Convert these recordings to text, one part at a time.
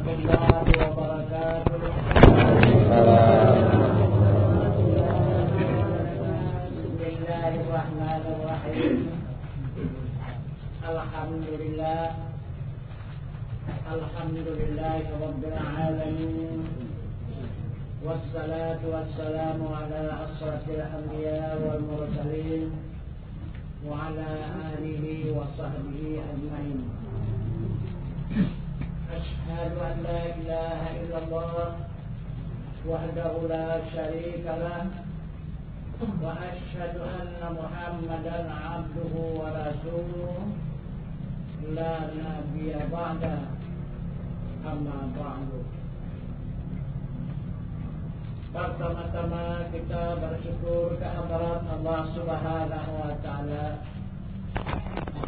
warahmatullahi wabarakatuh. Bismillahirrahmanirrahim. Alhamdulillahi rabbil alamin. Wassalatu wassalamu ala asyrafil anbiya wal mursalin wa ala alihi wa sahbihi ajma'in. Asyhadu an la ilaha illallah wahdahu la syarika lah wa asyhadu anna Muhammadan abduhu wa rasuluh la nabiyya ba'da, amma ba'du. Pertama-tama kita bersyukur kehadirat Allah Subhanahu wa taala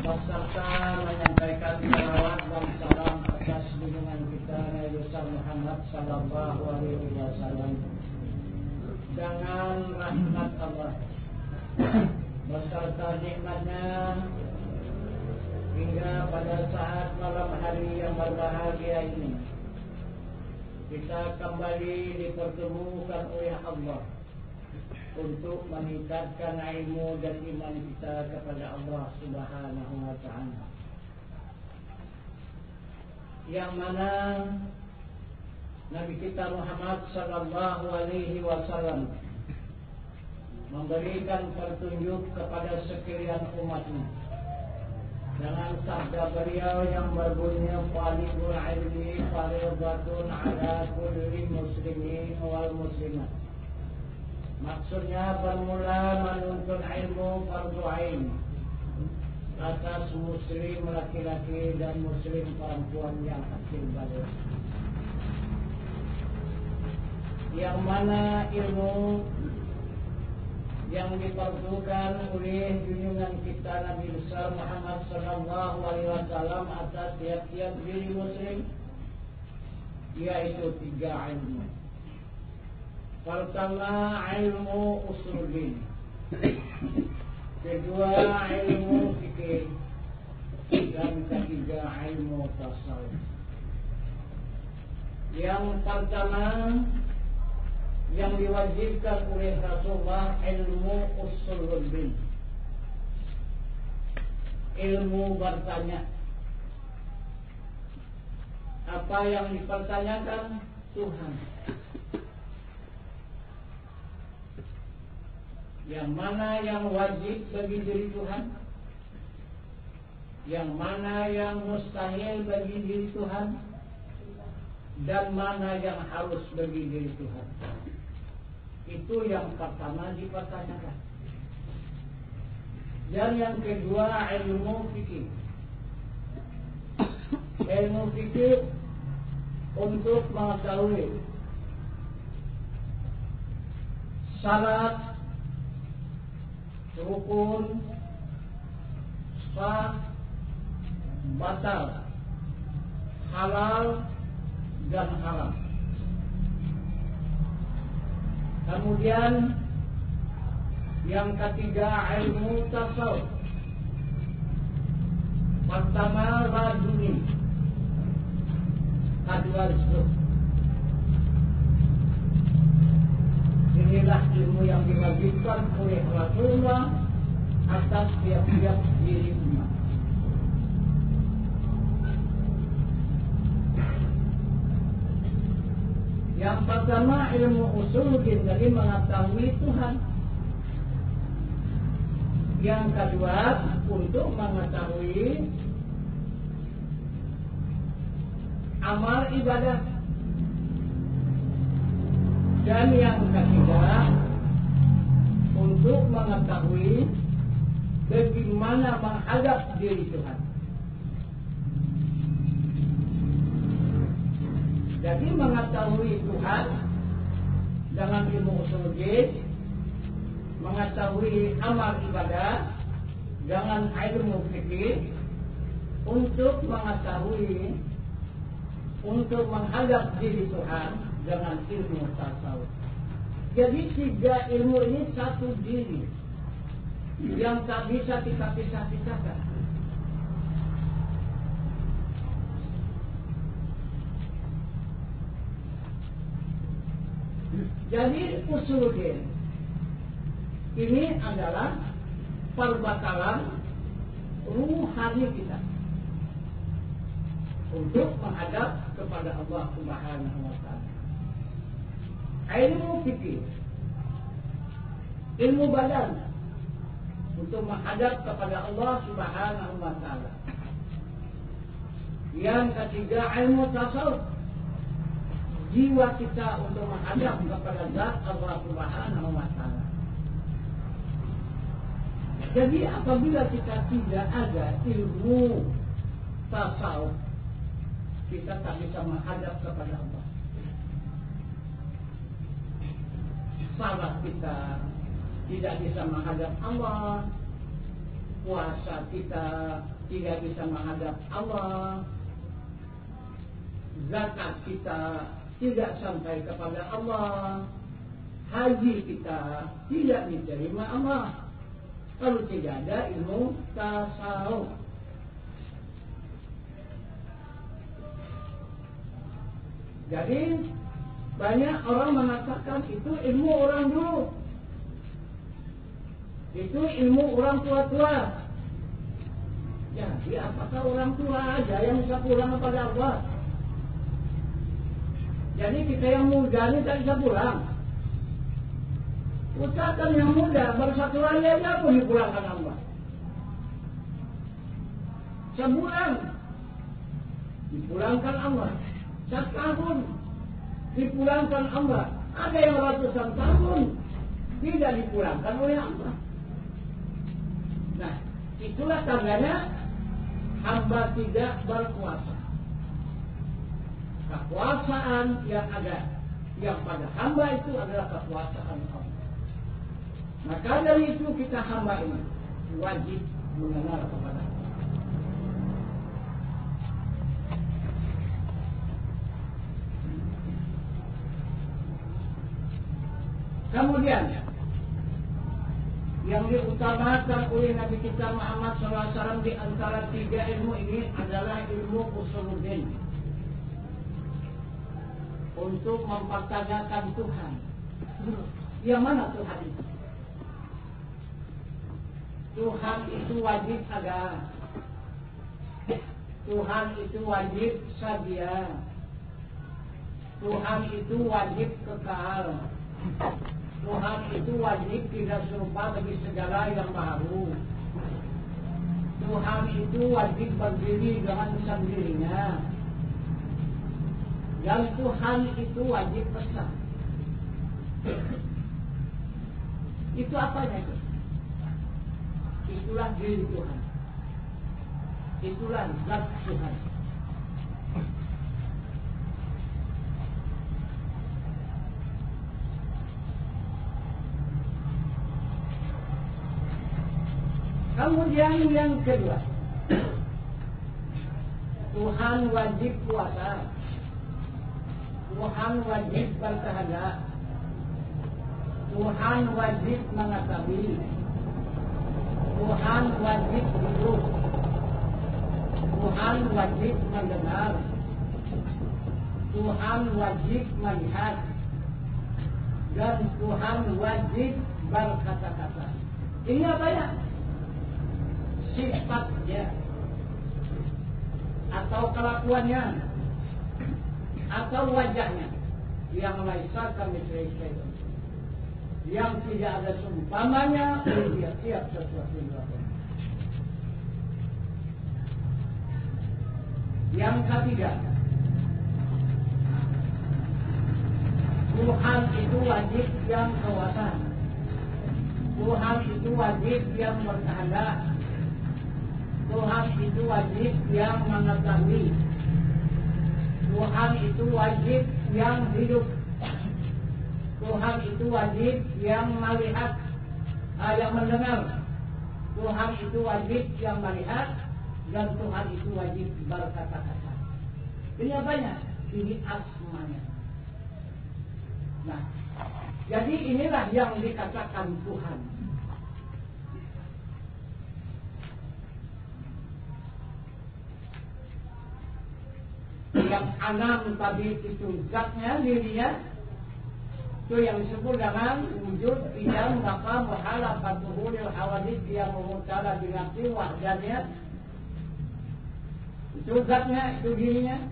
beserta menyampaikan salawat dan salam atas junjungan kita Nabi Muhammad sallallahu alaihi wasallam. Dengan rahmat Allah beserta nikmatnya hingga pada saat malam hari yang berbahagia ini kita kembali dipertemukan oleh Allah untuk meningkatkan ilmu dan iman kita kepada Allah Subhanahu wa taala. Yang mana Nabi kita Muhammad sallallahu alaihi wasallam memberikan petunjuk kepada sekalian umatnya dengan sabda beliau yang berbunyi talibul ilmi fardhatun ala kulli muslimin wal muslimat. Maksudnya bermula menuntut ilmu fardu ain atas muslim laki-laki dan muslim perempuan yang akil balik. Yang mana ilmu yang diperlukan oleh junjungan kita Nabi besar Muhammad sallallahu alaihi wasallam atas tiap-tiap diri muslim, yaitu 3 ilmu. Pertama, ilmu usuluddin. Kedua, ilmu fikih. Dan ketiga, ilmu tasawuf. Yang pertama yang diwajibkan oleh Rasulullah, ilmu usuluddin, ilmu bertanya. Apa yang dipertanyakan? Tuhan. Yang mana yang wajib bagi diri Tuhan, yang mana yang mustahil bagi diri Tuhan, dan mana yang harus bagi diri Tuhan. Itu yang pertama dipertanyakan. Dan yang kedua, ilmu fikih. Ilmu fikih untuk mengetahui syarat, rukun, sah, batal, halal dan haram. Kemudian yang ketiga, ilmu tasawuf. Pertama, raduni, kedua zuhud. Inilah ilmu yang diwajibkan oleh Rasulullah atas tiap-tiap diri umat. Yang pertama, ilmu usuluddin, dari mengetahui Tuhan. Yang kedua, untuk mengetahui amal ibadah. Dan yang ketiga, untuk mengetahui bagaimana menghadap diri Tuhan. Jadi mengetahui Tuhan dengan ilmu usuluddin, mengetahui amal ibadah dengan ilmu fikih, untuk mengetahui, untuk menghadap diri Tuhan dengan ilmu tasawuf. Jadi 3 ilmu ini satu diri yang tak bisa kita pisah-pisahkan. Jadi usuluddin ini adalah perbatalan ruhani kita untuk menghadap kepada Allah Subhanahu wa taala. Ilmu fikih, ilmu badan untuk menghadap kepada Allah Subhanahu wa taala. Yang ketiga ilmu tasawuf, jiwa kita untuk menghadap kepada zat Allah Subhanahu wa taala. Jadi apabila kita tidak ada ilmu tasawuf, kita tak bisa menghadap kepada Allah. Salat kita tidak bisa menghadap Allah, puasa kita tidak bisa menghadap Allah, zakat kita tidak sampai kepada Allah, haji kita tidak diterima Allah kalau tidak ada ilmu tasawuf. Jadi banyak orang mengatakan itu ilmu orang dulu, itu ilmu orang tua-tua. Jadi apakah orang tua aja yang bisa pulang kepada Allah? Jadi kita yang muda ini tak bisa pulang. Usahakan yang muda baru 1 hari aja pun dipulangkan Allah. Sebulan dipulangkan Allah, 1 tahun dipulangkan Allah, ada yang ratusan tahun tidak dipulangkan oleh Allah. Nah, itulah tandanya hamba tidak berkuasa. Kekuasaan yang ada yang pada hamba itu adalah kekuasaan Allah. Maka dari itu kita hamba ini wajib mengenal kepada Allah. Kemudian yang diutamakan oleh Nabi kita Muhammad SAW di antara 3 ilmu ini adalah ilmu usuluddin, untuk mempertanyakan Tuhan. Yang mana Tuhan itu? Tuhan itu wajib ada, Tuhan itu wajib sedia, Tuhan itu wajib kekal, Tuhan itu wajib tidak serupa bagi segala yang baru. Tuhan itu wajib berdiri dengan sendirinya. Dan Tuhan itu wajib besar. Itu apanya itu? Itulah diri Tuhan. Itulah zat Tuhan. Kemudian yang kedua, Tuhan wajib puasa, Tuhan wajib berkehendak, Tuhan wajib mengetahui, Tuhan wajib hidup, Tuhan wajib mendengar, Tuhan wajib melihat, dan Tuhan wajib berkata-kata. Ini apa ya? Sifatnya atau kelakuannya atau wajahnya yang laisa kamitslihi syai'un, yang tidak ada seumpamanya dia tiap sesuatu yang dilakukan. Yang ketiga, Tuhan itu wajib yang kuasa, Tuhan itu wajib yang berkehendak, Tuhan itu wajib yang mengetahui, Tuhan itu wajib yang hidup, Tuhan itu wajib yang melihat, yang mendengar, Tuhan itu wajib yang melihat, dan Tuhan itu wajib berkata-kata. Ini apanya? Ini asmanya. Nah, jadi inilah yang dikatakan Tuhan. Yang 6 tadi itu zatnya, dirinya. Itu yang disebut dengan wujud qiyam maqam wahala fatuhulil hawadith yang memutala binafsi wahdanya. Itu zatnya, itu dirinya.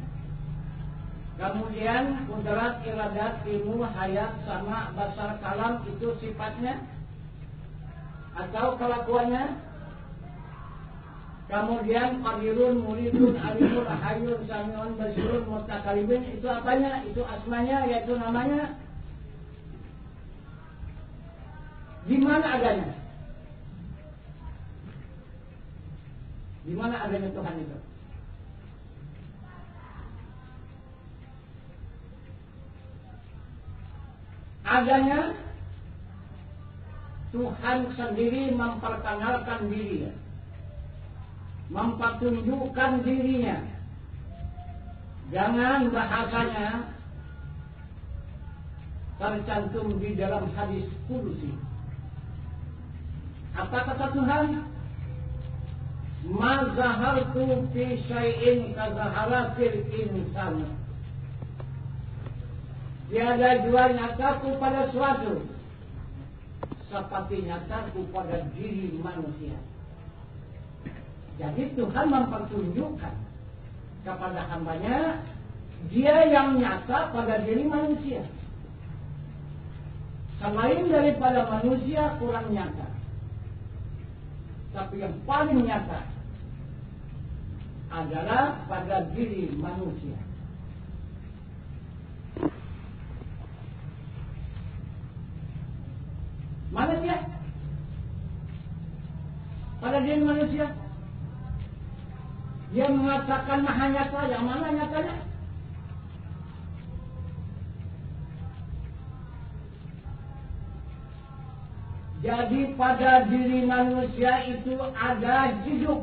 Kemudian kudrat, iradat, ilmu, hayat, sama, basar, kalam itu sifatnya atau kelakuannya. Kemudian qadirun, muridun, alimun, hayyun, samiun, basirun, mutakalibin itu apanya? Itu asmanya, yaitu namanya. Di mana adanya? Di mana adanya Tuhan itu? Adanya Tuhan sendiri memperkenalkan dirinya, mempertunjukkan dirinya. Jangan bahasanya tercantum di dalam hadis qudsi. Apa kata Tuhan? Ma zahartu fi syai'in ka zaharatil insan. Tiada jual nyataku pada suatu seperti nyataku pada diri manusia. Jadi Tuhan mempertunjukkan kepada hambanya dia yang nyata pada diri manusia. Selain daripada manusia kurang nyata. Tapi yang paling nyata adalah pada diri manusia. Mana dia? Pada diri manusia. Dia mengatakan maha nyata, yang mana nyatanya? Jadi pada diri manusia itu ada hidup.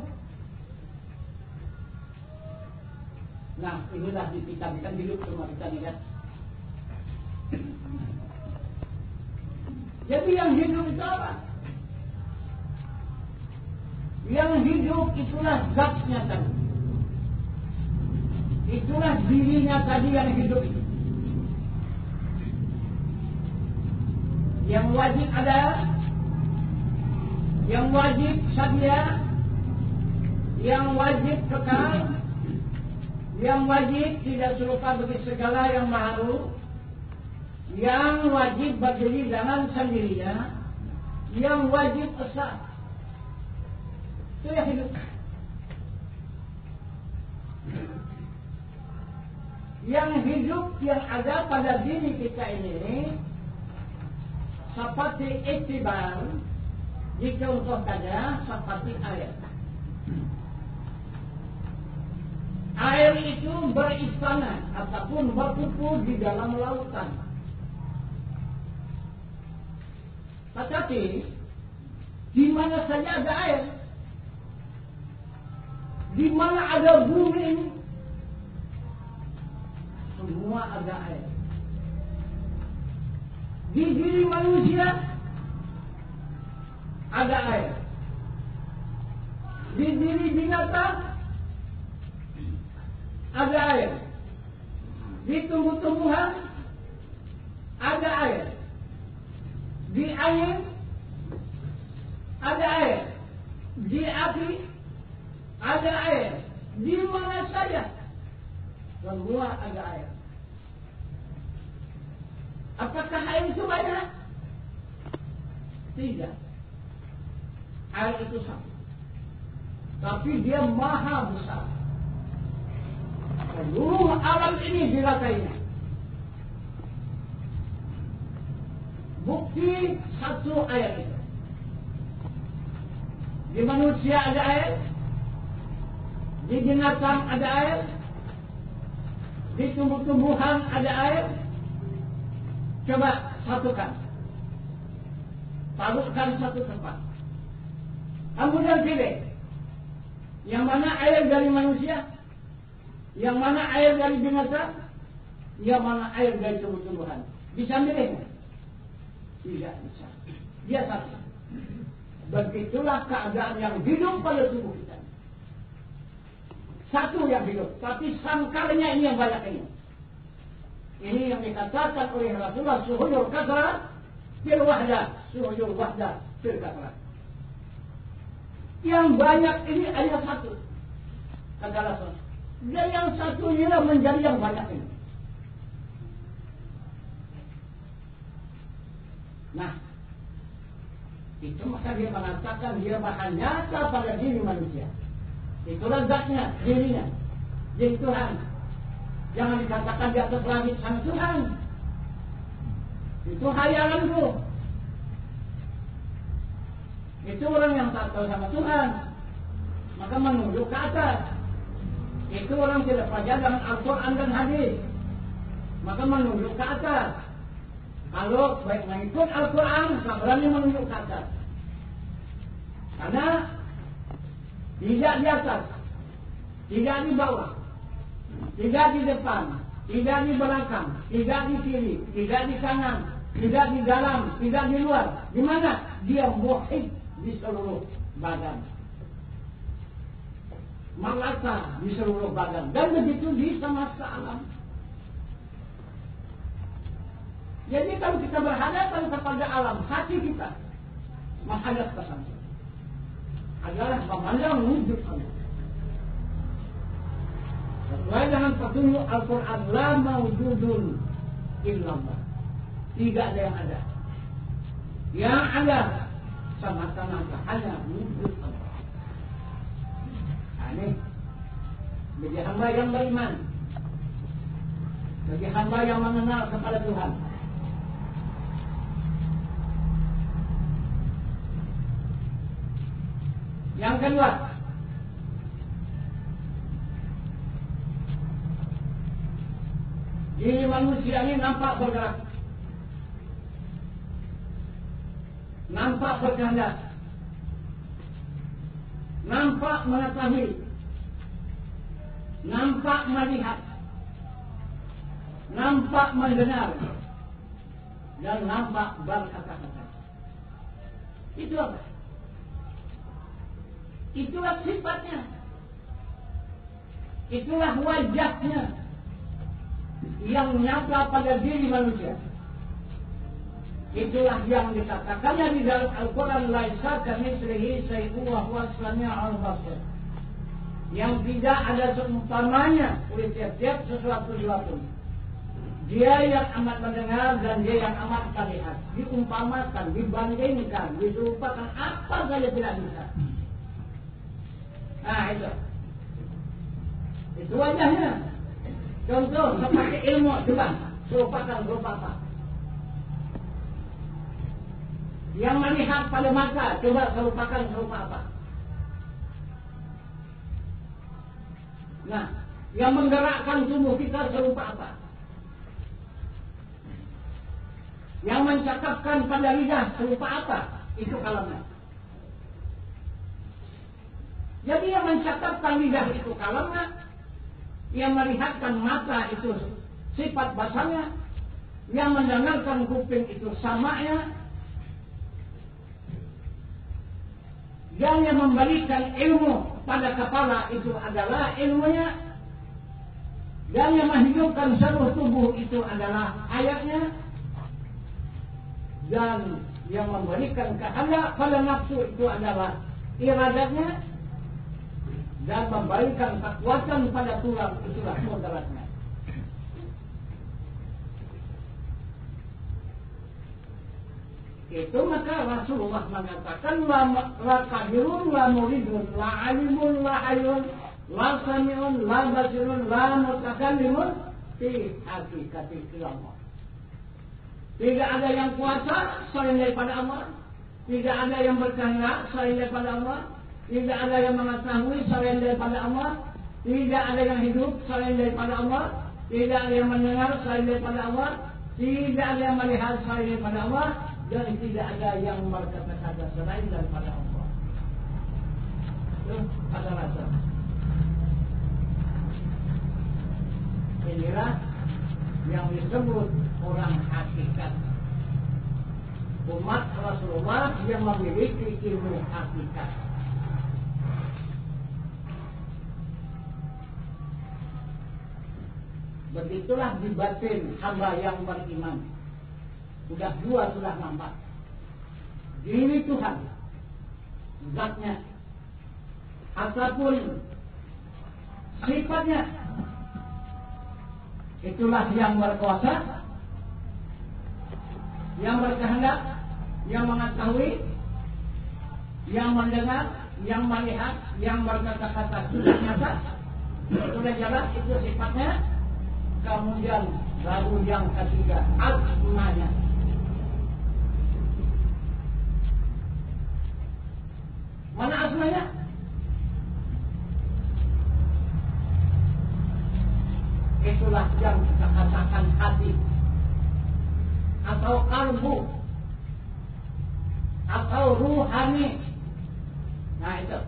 Nah, inilah kita hidup semua kita lihat. Jadi yang hidup itu apa? Yang hidup itulah zatnya tadi. Itulah dirinya tadi yang hidup itu. Yang wajib ada, yang wajib sedia, yang wajib kekal, yang wajib tidak serupa bagi segala yang baru, yang wajib berdiri dengan sendirinya, yang wajib esa. Itu yang hidup. Yang hidup yang ada pada diri kita ini seperti iktibar, dicontohkannya seperti air. Air itu beristana ataupun berkumpul di dalam lautan. Tetapi di mana saja ada air, di mana ada bumi, semua ada air. Di diri manusia ada air. Di diri binatang ada air. Di tumbuh-tumbuhan ada air. Di air ada air. Di api ada air. Di mana saja semua ada air. Apakah air itu banyak? Tidak. Air itu satu. Tapi dia maha besar. Seluruh alam ini diratainya. Bukti satu air itu. Di manusia ada air. Di binatang ada air. Di tumbuh-tumbuhan ada air. Coba satukan. Taruhkan satu tempat. Kemudian pilih. Yang mana air dari manusia? Yang mana air dari binatang? Yang mana air dari tumbuh-tumbuhan? Bisa milih? Tidak bisa. Dia satu. Begitulah keadaan yang hidup pada tubuh kita. Satu yang hidup. Tapi sangkarnya ini yang banyak ini. Ini yang dikatakan oleh Rasulullah suhudul kasrah fil wahdah, suhudul wahdah fil kasrah. Yang banyak ini hanya satu, kata Rasul. Dan yang satunya menjadi yang banyak ini. Nah, itu maka dia mengatakan dia bahan nyata pada diri manusia. Itulah zatnya, dirinya, diri Tuhan. Jangan dikatakan di atas langit sang Tuhan. Itu hayalanku. Itu orang yang tak tahu sama Tuhan, maka menunjuk ke atas. Itu orang tidak percaya dengan Al-Quran dan hadis, maka menunjuk ke atas. Kalau baik mengikut Al-Quran, tak berani menunjuk ke atas. Karena tidak di atas, tidak di bawah, tidak di depan, tidak di belakang, tidak di kiri, tidak di kanan, tidak di dalam, tidak di luar. Di mana? Dia muhid di seluruh badan, melata di seluruh badan, dan begitu di semesta alam. Jadi kalau kita berhadapan kepada alam, hati kita menghadap ke sana adalah memandang wujud Allah. Sesuai dengan petunjuk Al-Quran, la mawjudun illallah. Tidak ada yang ada. Yang ada semata-mata hanya wujud Allah. Nah, ini bagi hamba yang beriman, bagi hamba yang mengenal kepada Tuhan. Yang kedua, diri manusia ini nampak bergerak, nampak bercanda, nampak mengetahui, nampak melihat, nampak mendengar, dan nampak berkata-kata. Itu apa? Itulah sifatnya, itulah wajahnya yang nyata pada diri manusia. Itulah yang dikatakannya di dalam Al-Quran, laisa kamitslihi syai'un wa huwas sami'ul basir. Yang tidak ada seumpamanya oleh tiap-tiap sesuatu. Dia yang amat mendengar dan dia yang amat melihat. Diumpamakan, dibandingkan, diserupakan, apa saja tidak bisa. Nah, itu wajahnya. Contoh seperti ilmu, coba serupakan berupa apa? Yang melihat pada mata, coba serupakan berupa apa? Nah, yang menggerakkan tubuh kita serupa apa? Yang mencakapkan pada lidah serupa apa? Itu kalamnya. Jadi yang mencakapkan lidah itu kalamnya, yang melihatkan mata itu sifat basarnya, yang mendengarkan kuping itu samanya, yang memberikan ilmu pada kepala itu adalah ilmunya, dan yang menghidupkan seluruh tubuh itu adalah ayatnya, dan yang memberikan kehendak pada nafsu itu adalah iradatnya, dan memberikan kekuatan pada tulang itulah kodratnya. Itu maka Rasulullah mengatakan la qadirun, la muridun, la alimun, la hayun, la sami'un, la basirun, la mutakallimun fi hakikati Allah. Tidak ada yang kuasa selain daripada Allah, tidak ada yang berkehendak selain daripada Allah, tidak ada yang mengetahui selain daripada Allah, tidak ada yang hidup selain daripada Allah, tidak ada yang mendengar selain daripada Allah, tidak ada yang melihat selain daripada Allah, dan tidak ada yang berkata-kata selain daripada Allah. Itu ada rasa. Inilah yang disebut orang hakikat. Umat Rasulullah yang memiliki ilmu hakikat. Begitulah di batin hamba yang beriman. Sudah dua sudah nampak. Diri Tuhan, zatnya, ataupun sifatnya, itulah yang berkuasa, yang berkehendak, yang mengetahui, yang mendengar, yang melihat, yang berkata-kata sudah nyata, sudah jelas itu sifatnya. Kemudian baru yang ketiga, asmanya. Mana asmanya? Itulah yang kita katakan hati atau kalbu atau ruhani. Nah itu.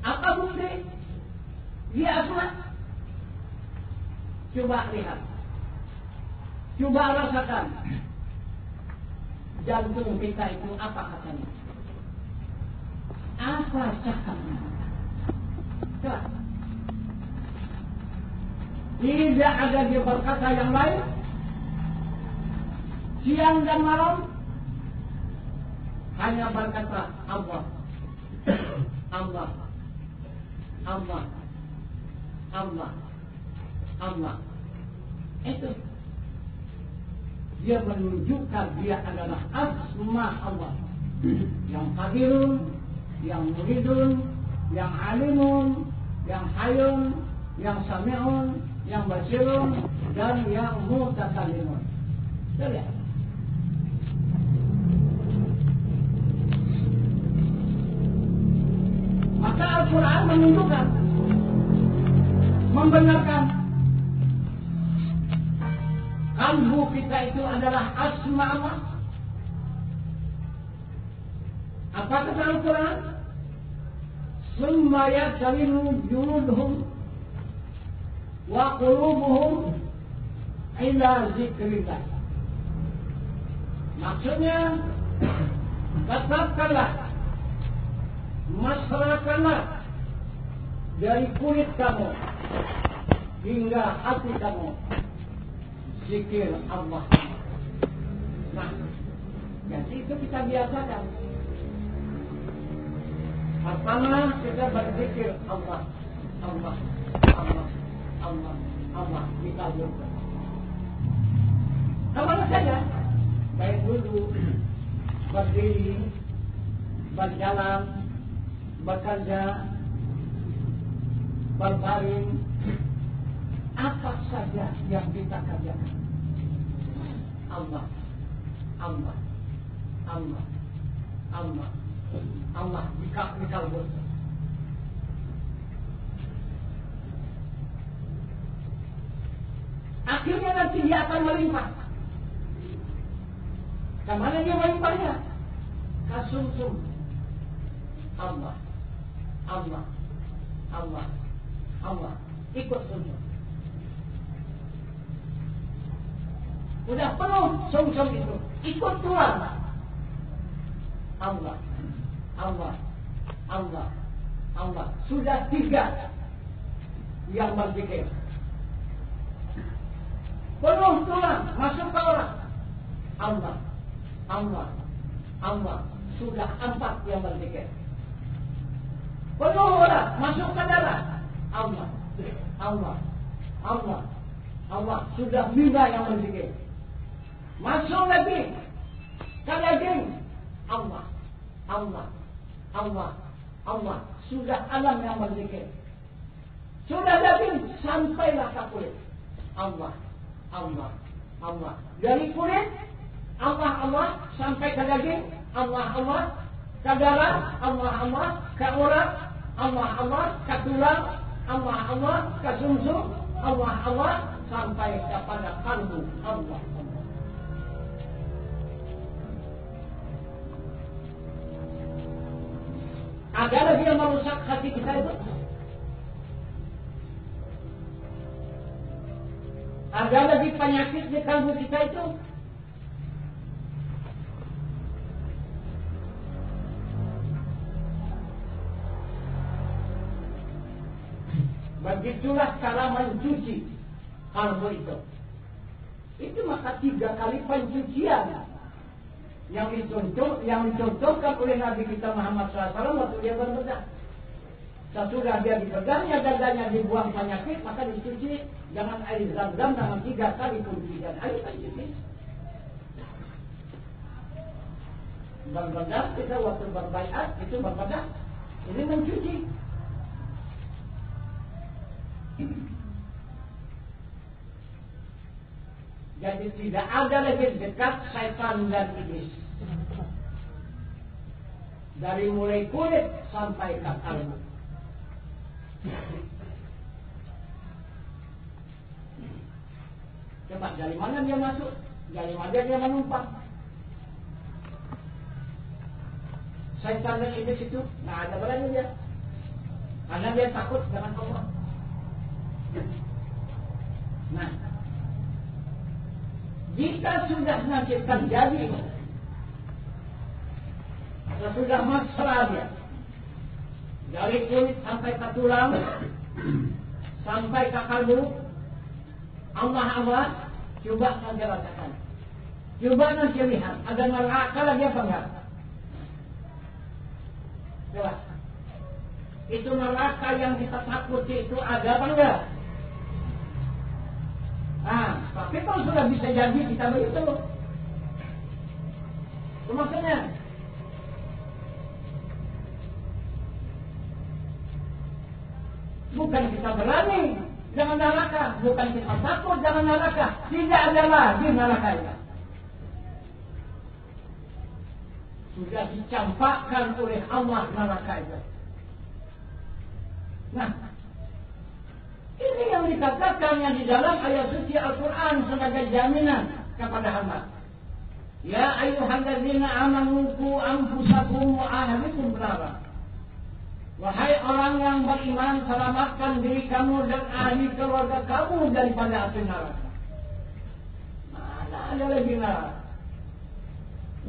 Apa bukti? Dia asma. Coba lihat. Coba rasakan. Jantung kita itu apa katanya? Apa cakapnya? Coba. Tidak ada dia berkata yang lain. Siang dan malam hanya berkata Allah, Allah, Allah, Allah, Allah. Itu dia menunjukkan dia adalah asma Allah, yang qadirun, yang muridun, yang alimun, yang hayyun, yang sami'un, yang basirun, dan yang mutakallimun. Lihat. Maka Al-Quran menunjukkan, membenarkan kalbu kita itu adalah asma Allah. Apa kata Al-Quran? Summa yatalinu juluduhum wa qulubuhum ila zikrillah. Maksudnya, tetapkanlah, masyarakanlah dari kulit kamu hingga hati kamu zikir Allah. Nah, jadi itu kita biasakan. Pertama kita berzikir Allah, Allah, Allah, Allah, Allah, dikabulkan. Kemana saja? Baik dulu berdiri, berjalan, bekerja, berbaring, apa saja yang kita kerjakan. Allah, Allah, Allah, Allah, Allah dikabulkan. Akhirnya nanti dia akan melimpah. Kemana dia melimpahnya? Kasumsum. Allah, Allah, Allah, Allah. Ikut sumsum. Udah penuh sumsum itu. Ikut keluar. Allah, Allah, Allah, Allah. Sudah 3 yang berzikir. Penuh tulang, masuk ke orang. Allah, Allah, Allah. Sudah 4 yang berzikir. Penuh orang, masuk ke darah. Allah, Allah, Allah, Allah. Sudah 5 yang berzikir. Masuk lagi ke daging. Allah, Allah, Allah, Allah. Sudah 6 yang berzikir. Sudah daging, sampailah ke kulit. Allah, Allah, Allah. Dari kulit, Allah, Allah, sampai ke daging, Allah, Allah, ke darah, Allah, Allah, ke urat, Allah, Allah, ke tulang, Allah, Allah, ke sumsum, Allah, Allah, sampai kepada kalbu, Allah, Allah. Ada lagi yang merusak hati kita itu? Ada lagi penyakit di kalbu kita itu? Begitulah cara mencuci kalbu itu. Itu maka 3 kali pencucian yang dicontohkan oleh Nabi kita Muhammad SAW waktu dia berbedah. Sesudah dia dipegangnya dadanya, dibuang penyakit, maka dicuci dengan air zam-zam dengan 3 kali pencucian air pencuci. Berbedah kita waktu berbaiat itu berbedah, ini mencuci. Jadi tidak ada lagi dekat syaitan dan iblis. Dari mulai kulit sampai ke kalbu. Coba dari mana dia masuk? Dari mana dia menumpang? Syaitan dan iblis itu nggak ada berani dia. Karena dia takut dengan Allah. Nah, jika sudah nanti terjadi, sudah mesra dia, dari kulit sampai ke tulang, sampai ke kalbu, Allah, coba nanti rasakan. Coba nanti lihat, ada neraka lagi apa enggak? Coba. Itu neraka yang kita takuti itu ada apa enggak? Nah, tapi kalau sudah bisa jadi kita begitu. Itu maksudnya. Bukan kita berani dengan neraka, bukan kita takut dengan neraka. Tidak ada lagi neraka itu. Sudah dicampakkan oleh Allah neraka itu. Nah, ini yang dikatakan yang di dalam ayat suci Al-Quran sebagai jaminan kepada hamba. Ya ayyuhalladzina amanu qu anfusakum wa ahlikum nara. Wahai orang yang beriman, selamatkan diri kamu dan ahli keluarga kamu daripada api neraka. Mana ada lagi neraka?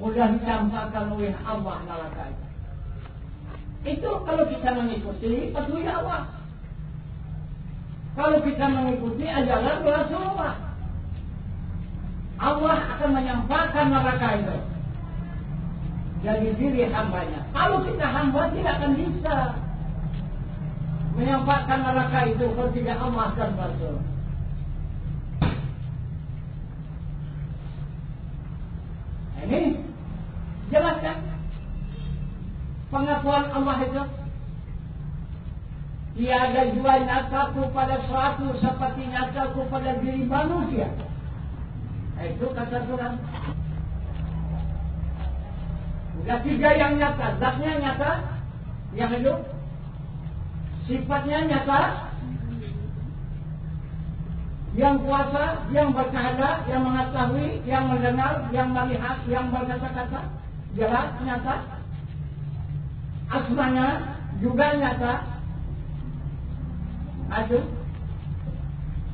Mudah dicampakkan oleh Allah neraka itu. Itu kalau kita mengikuti petunjuk Allah. Kalau kita mengikuti ajaran Rasulullah, Allah akan menyampaikan neraka itu jadi diri hambanya. Kalau kita hamba tidak akan bisa menyampaikan neraka itu kalau tidak Allah dan Rasul. Ini jelas kan pengakuan Allah itu. Tiada jua nyataku pada suatu seperti nyataku pada diri manusia. Itu kata Tuhan. Sudah 3 yang nyata. Zatnya nyata, yang hidup. Sifatnya nyata, yang kuasa, yang berkehendak, yang mengetahui, yang mendengar, yang melihat, yang berkata-kata. Jelas, nyata. Asmanya juga nyata. Aduh,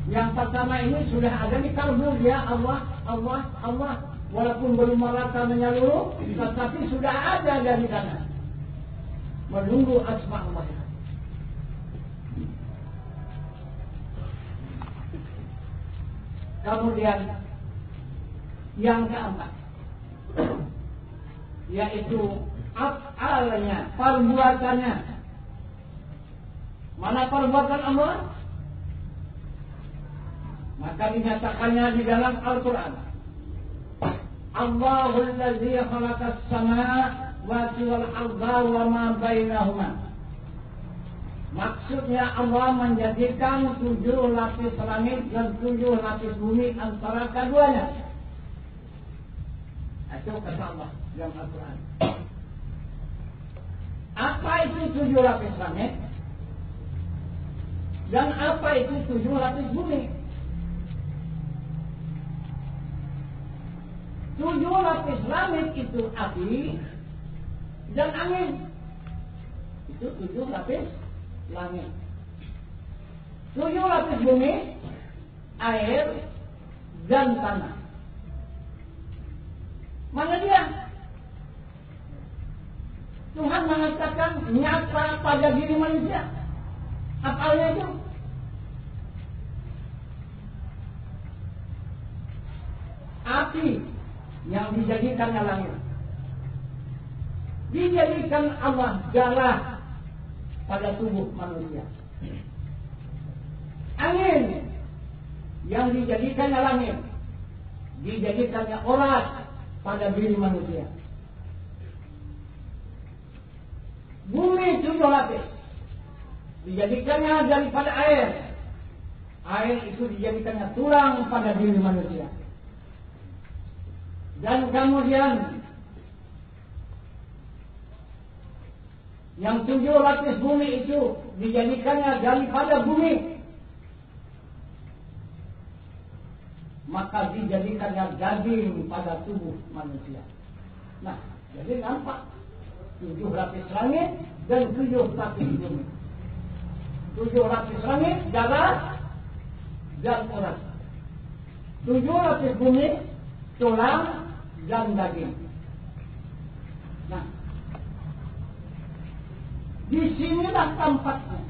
yang pertama ini sudah ada di kalbu dia, Allah, Allah, Allah. Walaupun belum merata menyeluruh, tetapi sudah ada dari sana. Menunggu asma Allah. Kemudian yang keempat, yaitu af'alnya, perbuatannya. Mana perbuatan Allah? Maka dinyatakannya di dalam Al-Quran. Allahul ladzi khalaqas samawati wal arda wa ma bainahuma. Maksudnya Allah menjadikan 7 lapis langit dan 7 lapis bumi antara keduanya. Itu kata Allah dalam Al-Quran. Apa itu 7 lapis langit? Dan apa itu 7 lapis bumi? 7 lapis langit itu api dan angin. Itu 7 lapis langit. 7 lapis bumi, air dan tanah. Mana dia? Tuhan mengatakan nyata pada diri manusia. Apalnya itu api yang dijadikannya langit. Dijadikan Allah darah pada tubuh manusia. Angin yang dijadikannya langit, dijadikannya orat pada diri manusia. Bumi 7 lapis, dijadikannya daripada air. Air itu dijadikannya tulang pada diri manusia. Dan kemudian yang 7 lapis bumi itu dijadikannya daripada bumi, maka dijadikannya daging pada tubuh manusia. Nah, jadi nampak 7 lapis langit dan 7 lapis bumi. 7 lapis langit, darah dan urat. 7 lapis bumi, tulang dan daging. Nah, disinilah tempatnya.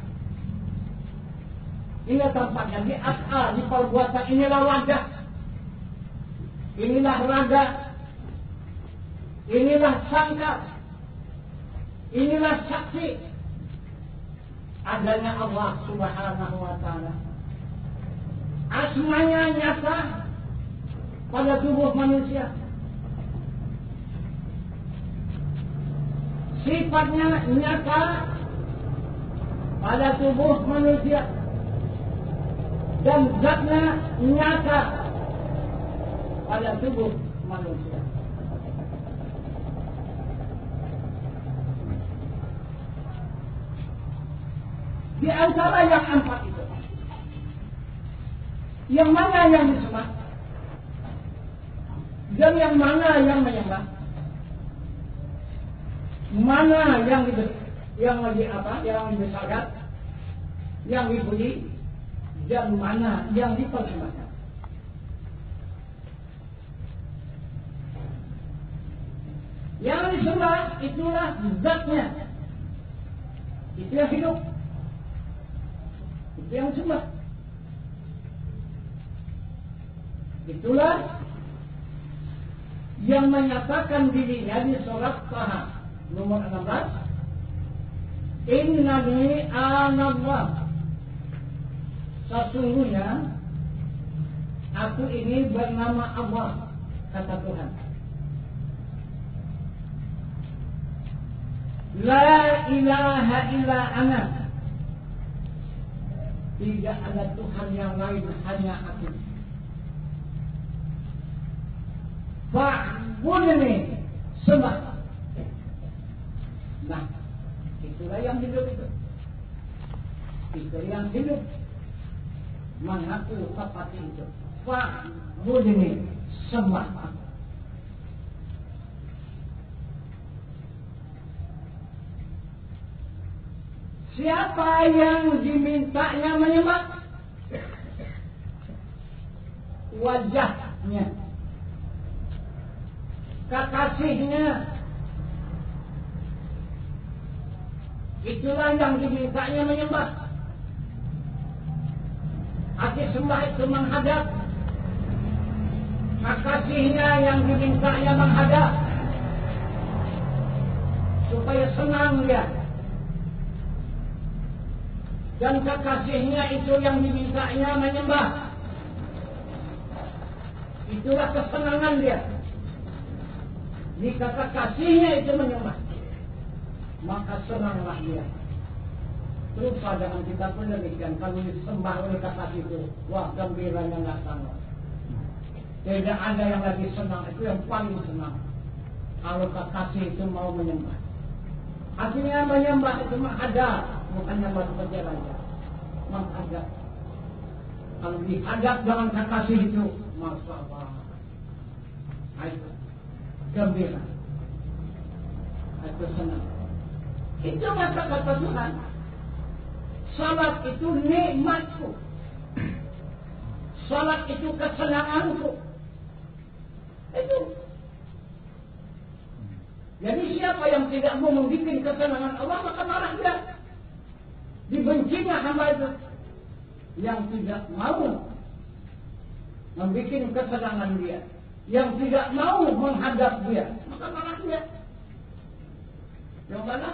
Inilah tempatnya, di asal, di perbuatan. Inilah wajah, inilah raga, inilah sangka, inilah saksi adanya Allah Subhanahu wa ta'ala. Asmanya nyata pada tubuh manusia, sifatnya nyata pada tubuh manusia, dan zatnya nyata pada tubuh manusia. Di antara yang 4 itu, yang mana yang disembah dan yang mana yang menyembah? Mana yang dibesarkan, yang dipuji, dan mana yang dipersembahkan? Yang disembah itulah zatnya, itu yang hidup, itu yang disembah. Itulah yang menyatakan dirinya di surat Taha nomor 16. Innani anallah, sesungguhnya aku ini bernama Allah, kata Tuhan. La ilaha illa ana, tidak ada Tuhan yang lain, hanya aku. Fa'budni, sembah. Nah, itulah yang hidup itu. Itu yang hidup, mengaku seperti itu. Fa'budni, sembah aku. Siapa yang dimintanya menyembah? Wajahnya, kekasihnya, itulah yang dimintanya menyembah. Arti sembah itu menghadap, kekasihnya yang dimintanya menghadap, supaya senang dia. Dan kekasihnya itu yang dimintanya menyembah, itulah kesenangan dia. Jika kekasihnya itu menyembah, maka senanglah dia. Terus dengan kita pun demikian. Kalau disembah oleh kekasih itu, wah gembiranya nggak sama. Tidak ada yang lagi senang, itu yang paling senang. Kalau kekasih itu mau menyembah. Artinya menyembah itu menghadap, bukan nyembah seperti raja. Menghadap. Kalau dihadap dengan kekasih itu, masya Allah, itu gembira, itu senang. Itu kata Tuhan. Salat itu nikmatku, salat itu kesenanganku. Itu. Jadi siapa yang tidak mau membuat kesenangan Allah, maka marah dia. Dibencinya hamba itu. Yang tidak mau membuat kesenangan dia, yang tidak mau menghadap dia, maka marah dia. Yang mana?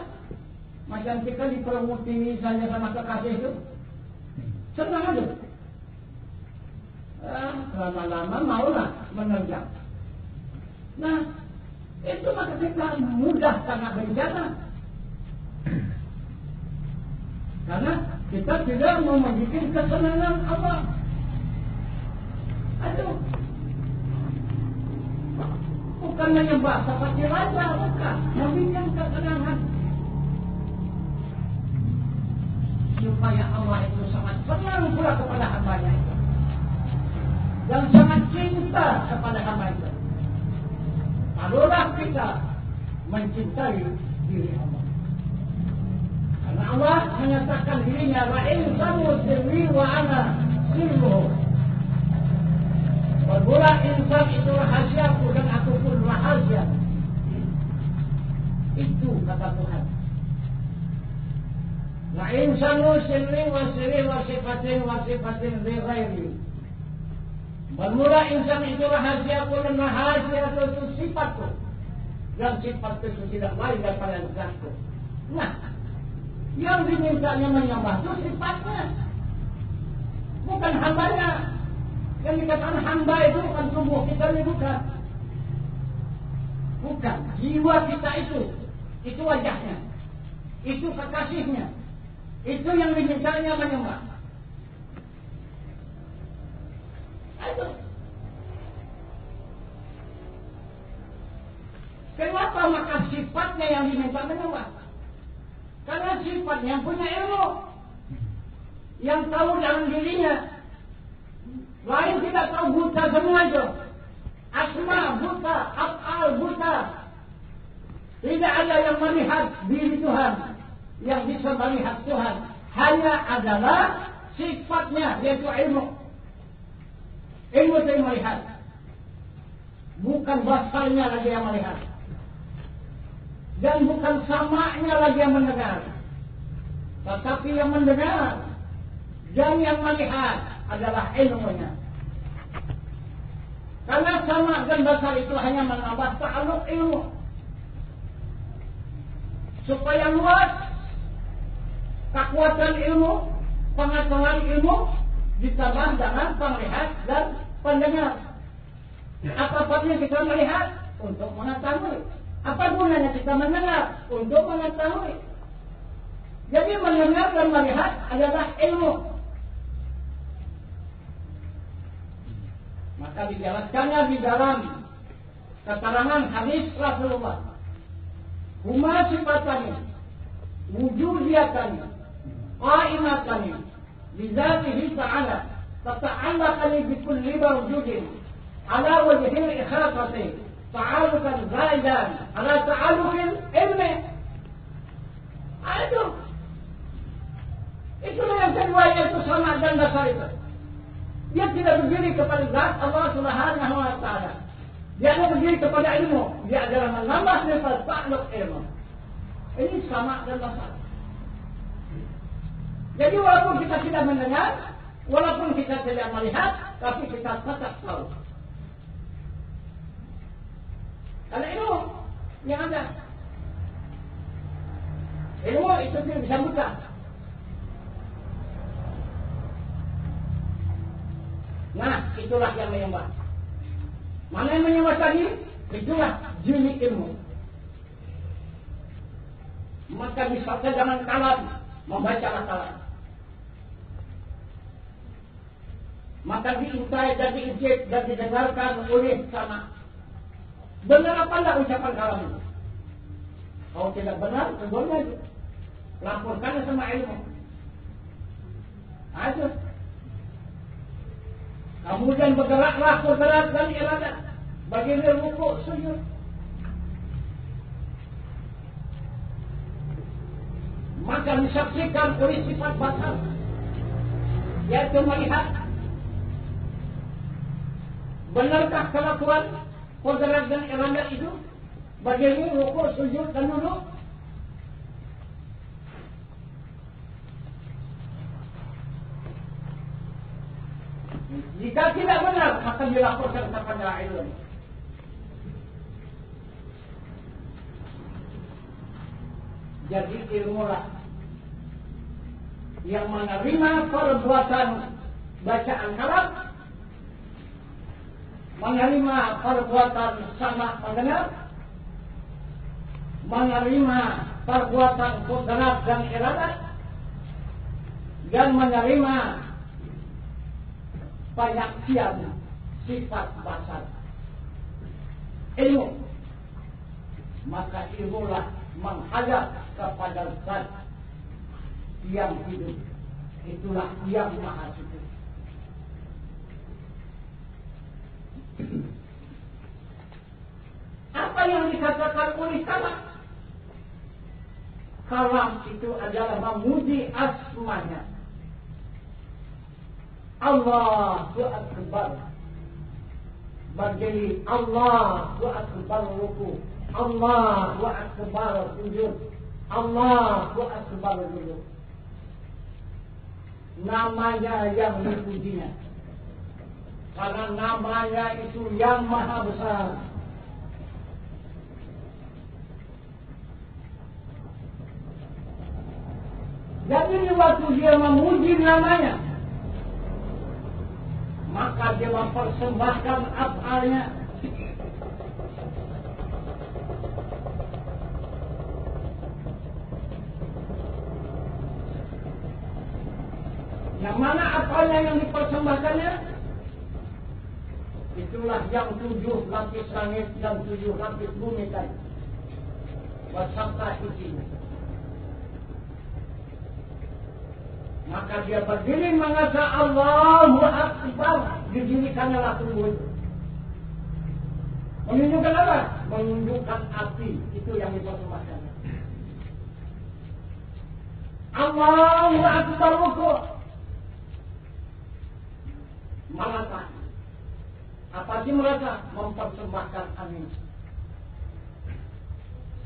Macam kita dipromosi misalnya sama kekasih itu, senang aja. Lama-lama maulah menerjang. Nah, itu maka kita mudah sangat bencana. Karena kita tidak mau membuat kesenangan Allah. Aduh, bukan menyembah seperti raja, bukan. Membuat kesenangan. Supaya Allah itu sangat senang pula kepada hambanya itu. Dan sangat cinta kepada hamba itu. Kalaulah kita mencintai diri Allah. Karena Allah menyatakan dirinya, Ra'in samu sirri wa ana sirruhu. Berbula insan itu rahasiaku dan aku pun rahasia. Itu kata Tuhan. Ra'in samu sirri wa sifatin li ghairi. Bermula insan itu rahasiaku dan rahasia itu sifatku. Dan sifat itu tidak lain daripada zatku. Nah, yang dimintanya menyembah itu sifatnya, bukan hambanya. Yang dikatakan hamba itu bukan tubuh kita ini, bukan. Bukan, jiwa kita itu wajahnya, itu kekasihnya, itu yang dimintanya menyembah. Itu. Kenapa maka sifatnya yang diminta menyembah? Karena sifatnya punya ilmu, yang tahu dalam dirinya. Lain tidak tahu, buta semua itu. Asma buta, af'al buta. Tidak ada yang melihat diri Tuhan, yang bisa melihat Tuhan. Hanya adalah sifatnya, yaitu ilmu. Ilmu itu yang melihat, bukan basarnya lagi yang melihat. Dan bukan samanya lagi yang mendengar, tetapi yang mendengar dan yang melihat adalah ilmunya. Karena sama dan basar itu hanya menambah ta'aluk ilmu, supaya luas kekuatan ilmu, pengetahuan ilmu ditambah dengan penglihat dan pendengar. Apa sebabnya kita melihat? Untuk mengetahui. Apa gunanya kita mendengar? Untuk mengetahui. Jadi mendengar dan melihat adalah ilmu. Maka dijelaskannya di dalam keterangan hadis Rasulullah. Huma sifatani, wujudiyatani, qaimatani, bizatihi ta'ala, tata'allaqani bikulli mawjudin, ala wajhil ikhafati, ta'alukan zaidan, ala ta'alukil ilmi. Aduh, itulah yang kedua, yaitu sama dan dasar itu. Dia tidak berdiri kepada zat Allah Subhanahu wa ta'ala. Dia hanya berdiri kepada ilmu. Dia adalah menambah level ta'aluk ilmu. Ini sama dan dasar. Jadi walaupun kita tidak mendengar, walaupun kita tidak melihat, tapi kita tetap tahu. Karena ilmu yang ada. Ilmu itu tidak bisa buta. Nah, itulah yang menyembah. Mana yang menyembah tadi? Itulah jeli ilmu. Maka bisa dengan kalam, membaca kalam. Maka diintai dan diijib dan didengarkan oleh sama. Benar apa enggak ucapan kalam itu? Kalau tidak benar, tegurnya itu. Laporkan sama ilmu. Aja. Kemudian bergeraklah dan iradah. Bagi rukuk sujud. Maka disaksikan oleh sifat basar, yaitu melihat. Benarkah kelakuan bergerak dan iradah itu? Bagi rukuk, sujud dan duduk. Jika tidak benar, maka dilaporkan kepada ilmu. Jadi ilmulah yang menerima perbuatan bacaan kalam, menerima perbuatan sama mendengar, menerima perbuatan kudrat dan iradat, dan menerima penyaksian sifat basar. Ilmu, maka ilmulah menghadap kepada zat yang hidup. Itulah yang maha suci. Apa yang dikatakan oleh kalam? Kalam itu adalah memuji asmanya. Allahu Akbar. Berdiri, Allahu Akbar ruku, Allahu Akbar sujud, Allahu Akbar duduk. Namanya yang dipujinya, karena namanya itu yang maha besar. Jadi waktu dia memuji namanya, maka dia mempersembahkan afalnya. Yang mana afalnya yang dipersembahkannya? Itulah yang 7 lapis langit dan 7 lapis bumi tadi. Wasabta isinya. Maka dia berdiri mengatakan Allahu Akbar, didirikanlah tubuh itu. Menunjukkan apa? Menunjukkan api, itu yang dipersembahkan. Allahu Akbar ruku. Merata. Apa sih merata? Mempersembahkan amin.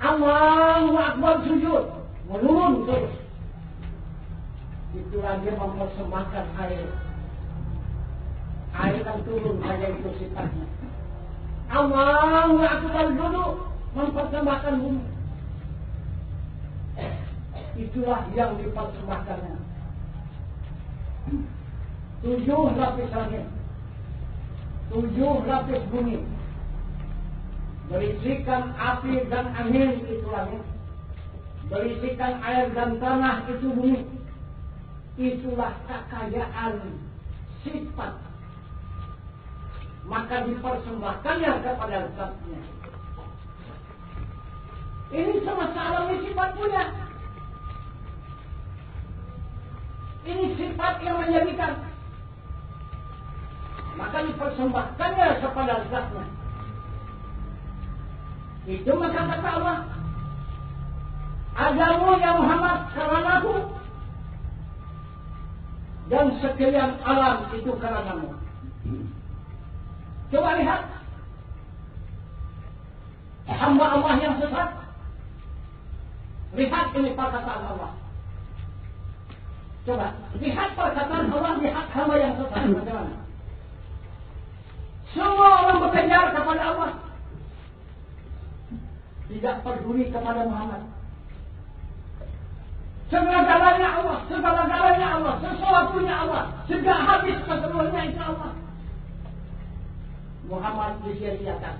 Allahu Akbar sujud. Menurun terus. Itulah dia mempersembahkan air. Air kan turun saja itu sifatnya. Allahu Akbar duduk, mempersembahkan bumi. Itulah yang dipersembahkannya. 7 lapis langit, 7 lapis bumi, berisikan api dan angin itu langit, berisikan air dan tanah itu bumi. Itulah kekayaan sifat. Maka dipersembahkannya kepada zatnya. Ini semesta alam ini sifat punya. Ini sifat yang menjadikan. Maka dipersembahkannya kepada zatnya. Itu maka kata Allah, Adamu ya Muhammad karena aku, dan sekalian alam itu karenamu. Coba lihat hamba Allah yang sesat. Lihat ini perkataan Allah. Coba lihat perkataan Allah, lihat hamba yang sesat bagaimana. Semua orang berkejar kepada Allah, tidak peduli kepada Muhammad. Segala-galanya Allah, segala-galanya Allah, sesuatunya Allah, sejak habis keseluruhannya itu Allah. Muhammad disia-siakan.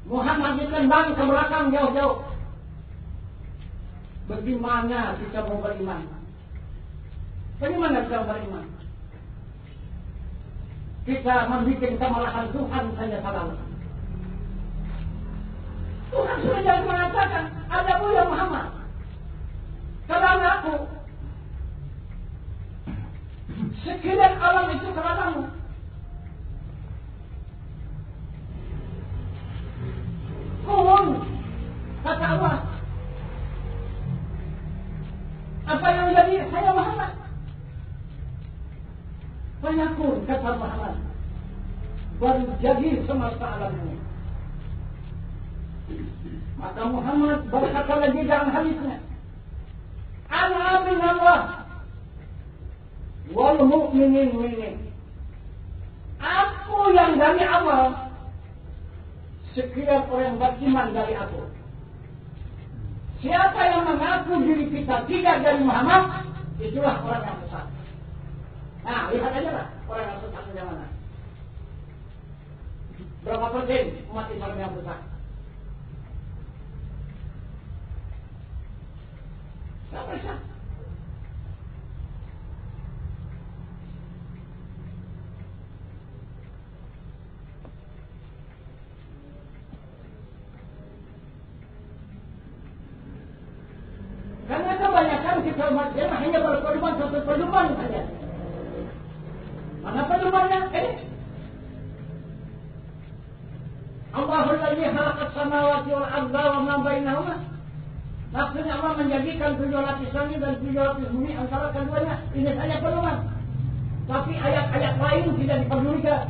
Muhammad ditendang ke belakang jauh-jauh. Bagaimana kita mau beriman? Bagaimana kita beriman? Kita membuat kemalahan Tuhan saja salah. Tuhan sudah mengatakan, Adamu ya Muhammad, karena aku, sekalian alam itu karenamu. Kun, kata Allah. Apa yang jadi saya Muhammad? Fayakun, kata Muhammad. Baru jadi semesta alam ini. Maka Muhammad berkata lagi dalam hadisnya, Ana min Allah wal mu'minin minni. Aku yang dari Allah, sekian orang beriman dari aku. Siapa yang mengaku diri kita tidak dari Muhammad, itulah orang yang sesat. Nah, lihat aja lah orang yang sesat yang mana. Berapa persen umat Islam yang sesat? Tidak persen. Karena kebanyakan kita umat Islam hanya berpedoman satu pedoman saja. Mana pedomannya? Allahul ladzi khalaqas samawati wal arda wa ma bainahuma. Maksudnya Allah menjadikan 7 lapis langit dan 7 lapis bumi antara keduanya. Ini saja pedoman. Tapi ayat-ayat lain tidak dipedulikan.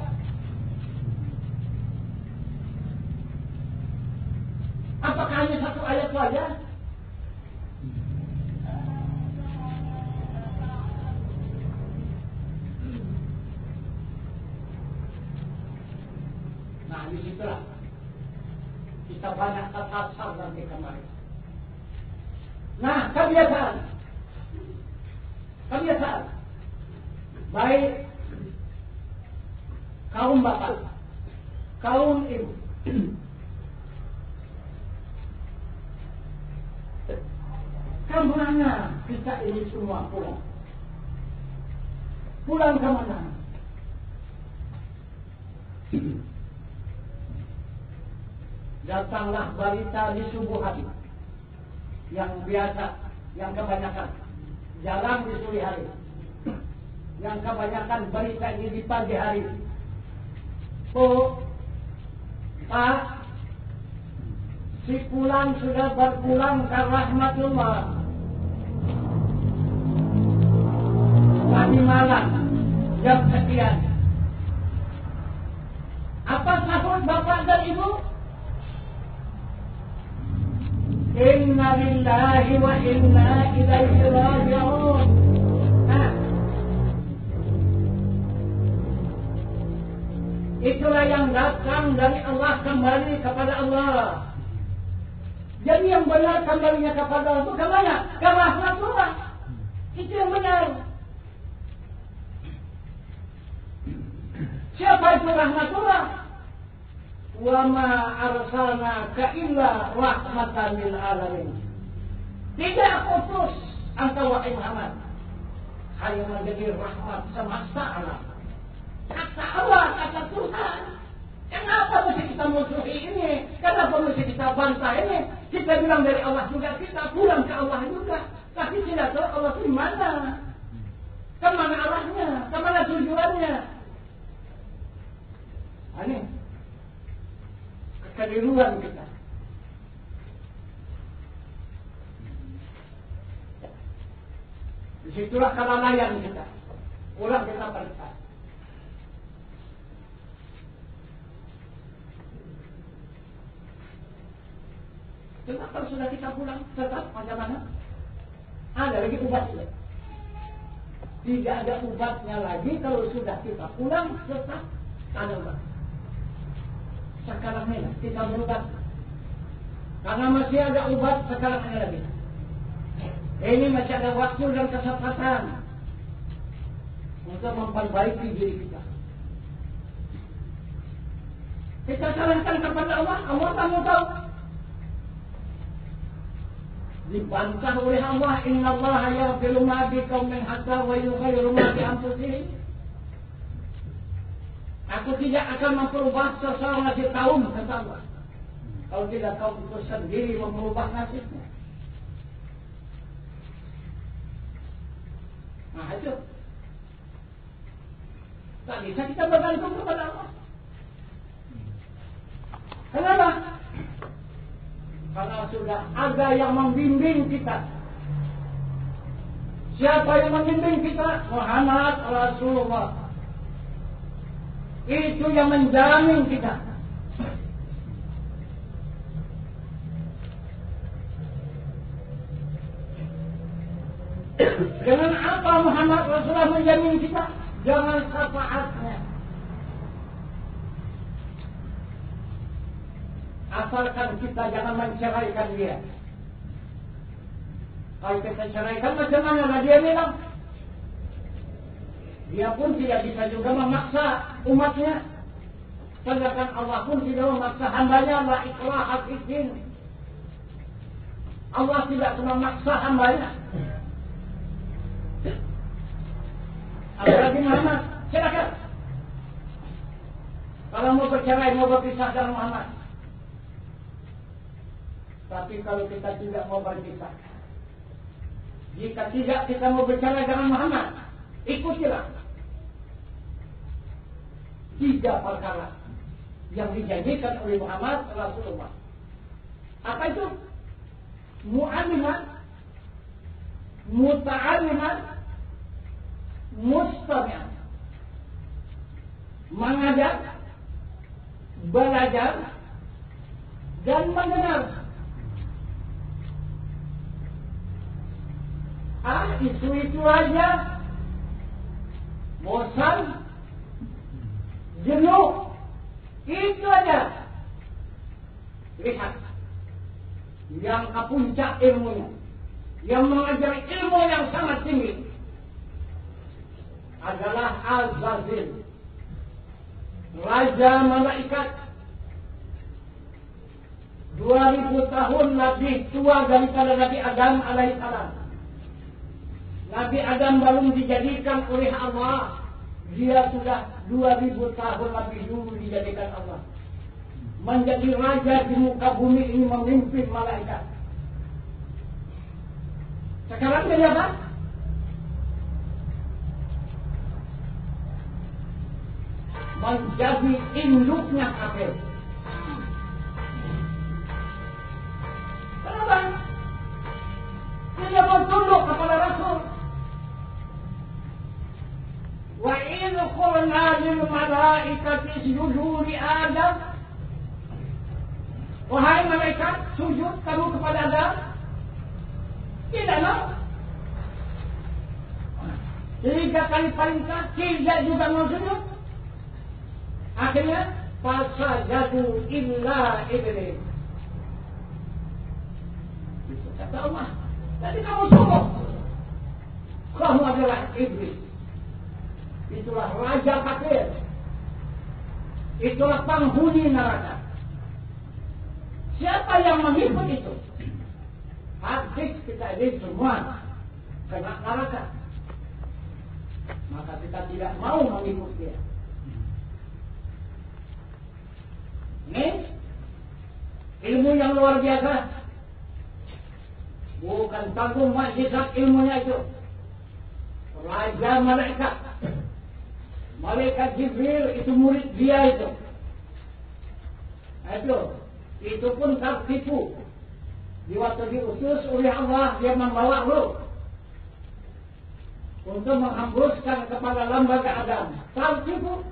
Apakah hanya satu ayat saja? Nah, disitulah kita banyak tersasar nanti kemarin. Nah, kebiasaan. Baik kaum bapak, kaum ibu, kemana kita ini semua pulang? Pulang kemana? Datanglah berita di subuh hari yang biasa, yang kebanyakan jarang di sore hari, yang kebanyakan berita ini di pagi hari. Pak, si pulang sudah berpulang ke rahmatullah. Tadi malam jam sekian. Apa sahut bapak dan ibu? Inna lillahi wa inna ilaihi raji'un. Itulah yang datang dari Allah kembali kepada Allah. Jadi yang benar kembalinya kepada Allah itu kemana? Ke rahmatullah. Itu yang benar. Siapa itu rahmatullah? Wa ma arsalnaka illa rahmatan lil alamin. Tidak utus engkau wahai Muhammad hanya menjadi rahmat semesta alam. Kata Allah, kata Tuhan. Kenapa mesti kita musuhi ini? Kenapa mesti kita bantah ini? Kita bilang dari Allah juga, kita pulang ke Allah juga. Tapi tidak tahu Allah itu mana? Kemana arahnya? Kemana tujuannya? Ini kekeliruan kita. Disitulah kelalaian kita. Ulang kita periksa. Tetap kalau sudah kita pulang, tetap macam mana? Ada lagi obatnya. Tidak ada obatnya lagi kalau sudah kita pulang, tetap ada obat. Sekarang ini kita berobat. Karena masih ada obat sekarang ini lagi. Ini masih ada waktu dan kesempatan untuk memperbaiki diri kita. Kita salahkan kepada Allah, Allah kamu tahu. Dibantah oleh Allah, innallaha yaghfiru ma biqaumin hatta wa yughayyiru ma bi anfusihim. Aku tidak akan memperubah seseorang nasib kaum, kata Allah. Kalau tidak kaum itu sendiri merubah nasibnya. Nah itu. Tak bisa kita bergantung kepada Allah. Kenapa? Karena sudah ada yang membimbing kita. Siapa yang membimbing kita? Muhammad Rasulullah. Itu yang menjamin kita. Dengan apa Muhammad Rasulullah menjamin kita? Dengan syafaatnya. Asalkan kita jangan menceraikan dia. Kalau kita ceraikan macam mana lah dia bilang. Dia pun tidak bisa juga memaksa umatnya. Sedangkan Allah pun tidak memaksa hambanya. La ikraha fiddin. Allah tidak pernah memaksa hambanya. Apalagi Muhammad, silakan. Kalau mau bercerai, mau berpisah dengan Muhammad. Tapi kalau kita tidak mau berpisah, jika tidak kita mau bercerai dengan Muhammad, ikutilah 3 perkara yang dijanjikan oleh Muhammad Rasulullah. Apa itu? Mu'aliman, muta'aliman, mustami'an. Mengajar, belajar, dan mendengar. Itu aja. Bosan, jenuh, itu aja. Lihat, yang ke puncak ilmunya, yang mengajari ilmu yang sangat tinggi adalah Al-Zazil, Raja Malaikat. 2000 tahun lebih tua daripada Nabi Adam alaihissalam. Nabi Adam belum dijadikan oleh Allah. Dia sudah 2000 tahun lebih dulu dijadikan Allah. Menjadi raja di muka bumi ini, memimpin malaikat. Sekarang dia apa? Menjadi induknya kafir. Kenapa? Dia mau tunduk kepada Rasul. Wa idh qulna lil malaikati isjudu li Adam. Wahai malaikat, sujud kamu kepada Adam. Tidak mau. 3 kali perintah, tidak juga mau sujud. Akhirnya fasajadu illa iblis. Itu kata Allah. Jadi kamu sombong. Kamu adalah iblis. Itulah raja kafir. Itulah penghuni neraka. Siapa yang mengikut itu? Habis kita ini semua kena neraka. Maka kita tidak mau mengikut dia. Ini ilmu yang luar biasa. Bukan tanggung mukjizat ilmunya itu. Raja malaikat. Malaikat Jibril itu murid dia itu. Itu pun tertipu. Di waktu diutus oleh Allah, dia membawa roh untuk menghembuskan kepada lembaga Adam. Tertipu.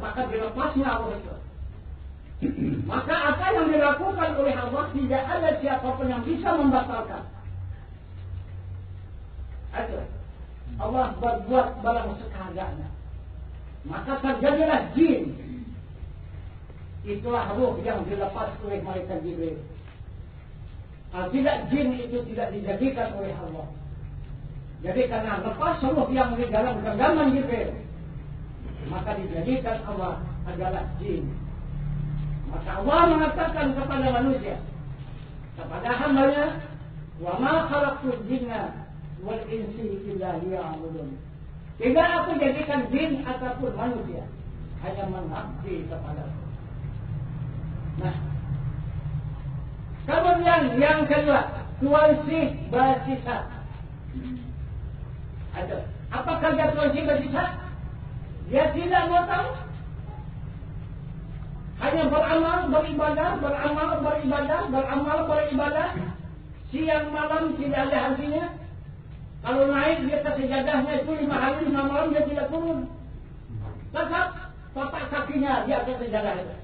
Maka dilepasnya Allah itu. Maka apa yang dilakukan oleh Allah, tidak ada siapapun yang bisa membatalkan. Allah berbuat barang sekadanya. Maka terjadilah jin. Itulah ruh yang dilepas oleh malaikat Jibril. Kalau tidak, jin itu tidak dijadikan oleh Allah. Jadi karena lepas ruh yang di dalam genggaman Jibril, maka dijadikan Allah adalah jin. Maka Allah mengatakan kepada manusia, kepada hambanya, wa ma khalaqtul jinna wal insi illa liya'budun. Tidak aku jadikan jin ataupun manusia, hanya mengabdi kepadaku. Nah, kemudian yang kedua, tuansih basisa. Apa kerja tuansih basisa? Dia tidak mau tahu. Hanya beramal, beribadah, beramal, beribadah, beramal, beribadah. Siang malam tidak ada hentinya. Kalau naik dia ke sejadahnya itu 5 hari 5 malam dia tidak turun. Tetap tapak kakinya di atas sejadah itu.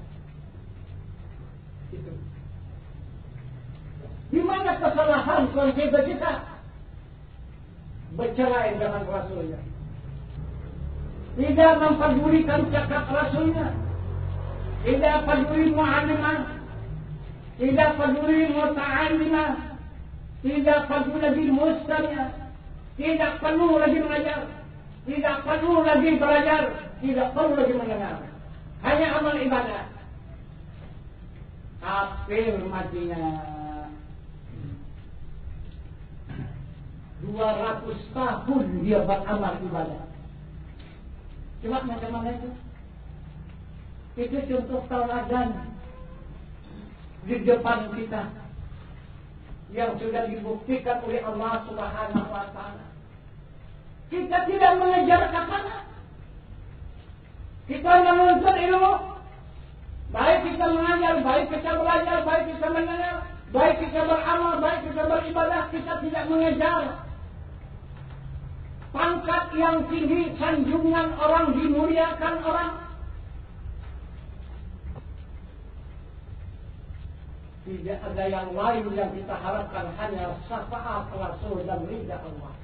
Di mana kesalahan konsep kita? Bercerai dengan Rasulnya. Tidak mempedulikan cakap Rasulnya. Tidak peduli mu'alimah. Tidak peduli muta'alimah. Tidak perlu lagi mustanya, tidak perlu lagi mengajar, tidak perlu lagi belajar, tidak perlu lagi mendengar. Hanya amal ibadah. Kafir matinya 200 tahun dia beramal ibadah. Coba macam mana itu? Itu contoh tauladan di depan kita yang sudah dibuktikan oleh Allah Subhanahu wa taala. Kita tidak mengejar ke sana. Kita menuntut ilmu. Baik kita mengajar, baik kita belajar, baik kita mendengar, baik kita beramal, baik kita beribadah, kita tidak mengejar pangkat yang tinggi, sanjungan orang, dimuliakan orang. Tidak ada yang lain yang kita harapkan, hanya syafaat Rasul dan ridha Allah.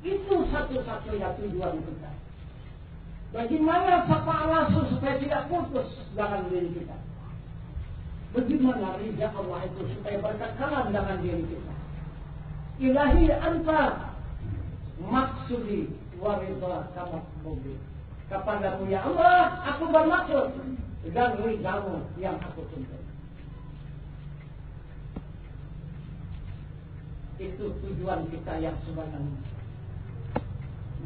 Itu satu-satunya tujuan kita. Bagaimana syafaat Rasul supaya tidak putus dalam diri kita? Bagaimana ridha Allah itu supaya berkekalan dalam diri kita? Ilahi anta maksudi wa ridha kamatbubi. Kepadamu ya Allah aku bermaksud, dan ridhamu yang aku tuntut. Itu tujuan kita yang sebenarnya.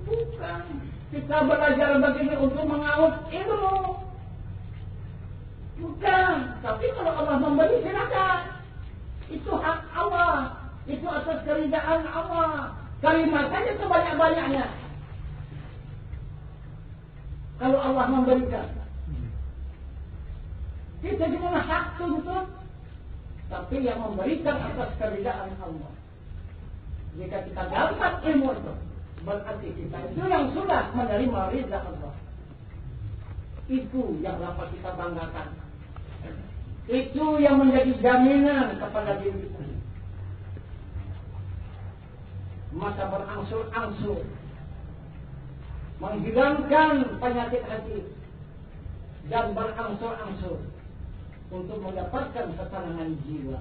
Bukan kita belajar begini untuk mengaut ilmu. Bukan. Tapi kalau Allah memberi, silakan. Itu hak Allah. Itu atas keridaan Allah. Kalimat saja sebanyak-banyaknya. Kalau Allah memberikan, kita cuma hak tuntut. Tapi yang memberikan atas keridaan Allah. Jika kita dapat ilmu itu, berarti kita itu yang sudah menerima ridha Allah. Itu yang dapat kita banggakan. Itu yang menjadi jaminan kepada diri kita. Maka berangsur-angsur menghilangkan penyakit hati dan berangsur-angsur untuk mendapatkan ketenangan jiwa.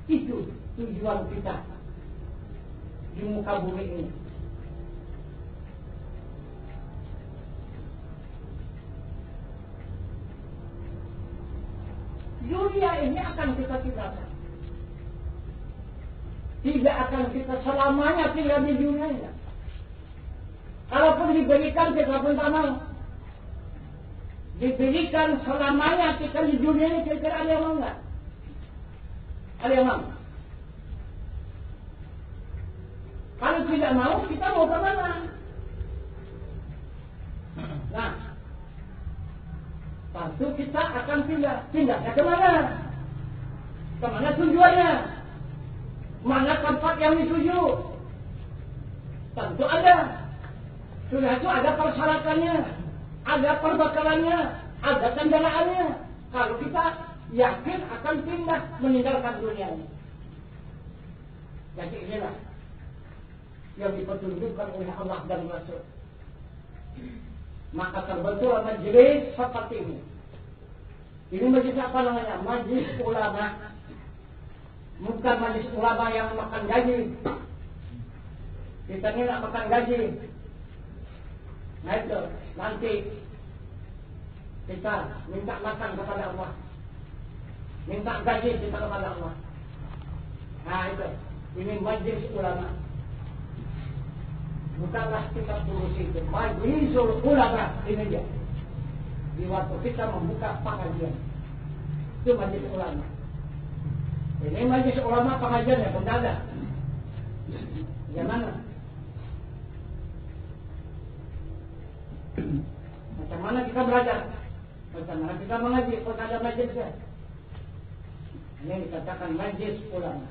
Itu tujuan kita di muka bumi ini. Dunia ini akan kita tinggalkan. Tidak akan kita selamanya tinggal di dunia ini. Kalaupun diberikan, kita pun tak mau. Diberikan selamanya kita di dunia ini, kira-kira ada yang mau enggak? Ada yang mau? Kalau tidak mau, kita mau ke mana? Nah, tentu kita akan pindah. Pindahnya ke mana? Kemana tujuannya? Mana tempat yang dituju? Tentu ada. Sudah itu ada persyaratannya, ada perbekalannya, ada kendaraannya. Kalau kita yakin akan pindah meninggalkan dunia ini. Jadi inilah yang dipetunjukkan oleh Allah dan Rasul. Maka terbentuklah majelis seperti ini. Ini majelis apa namanya? Majelis ulama. Bukan majelis ulama yang makan gaji. Kita ini nak makan gaji. Nah itu, nanti kita minta makan kepada Allah. Minta gaji kita kepada Allah. Nah itu, ini majelis ulama. Bukanlah kita tulis itu. Majlisul ulama ini dia. Di waktu kita membuka pengajian, itu majelis ulama. Ini majelis ulama pengajiannya pendadak. Gimana? Macam mana kita belajar? Macam mana kita mengaji? Kalau ada majelisnya. Ini dikatakan majelis ulama.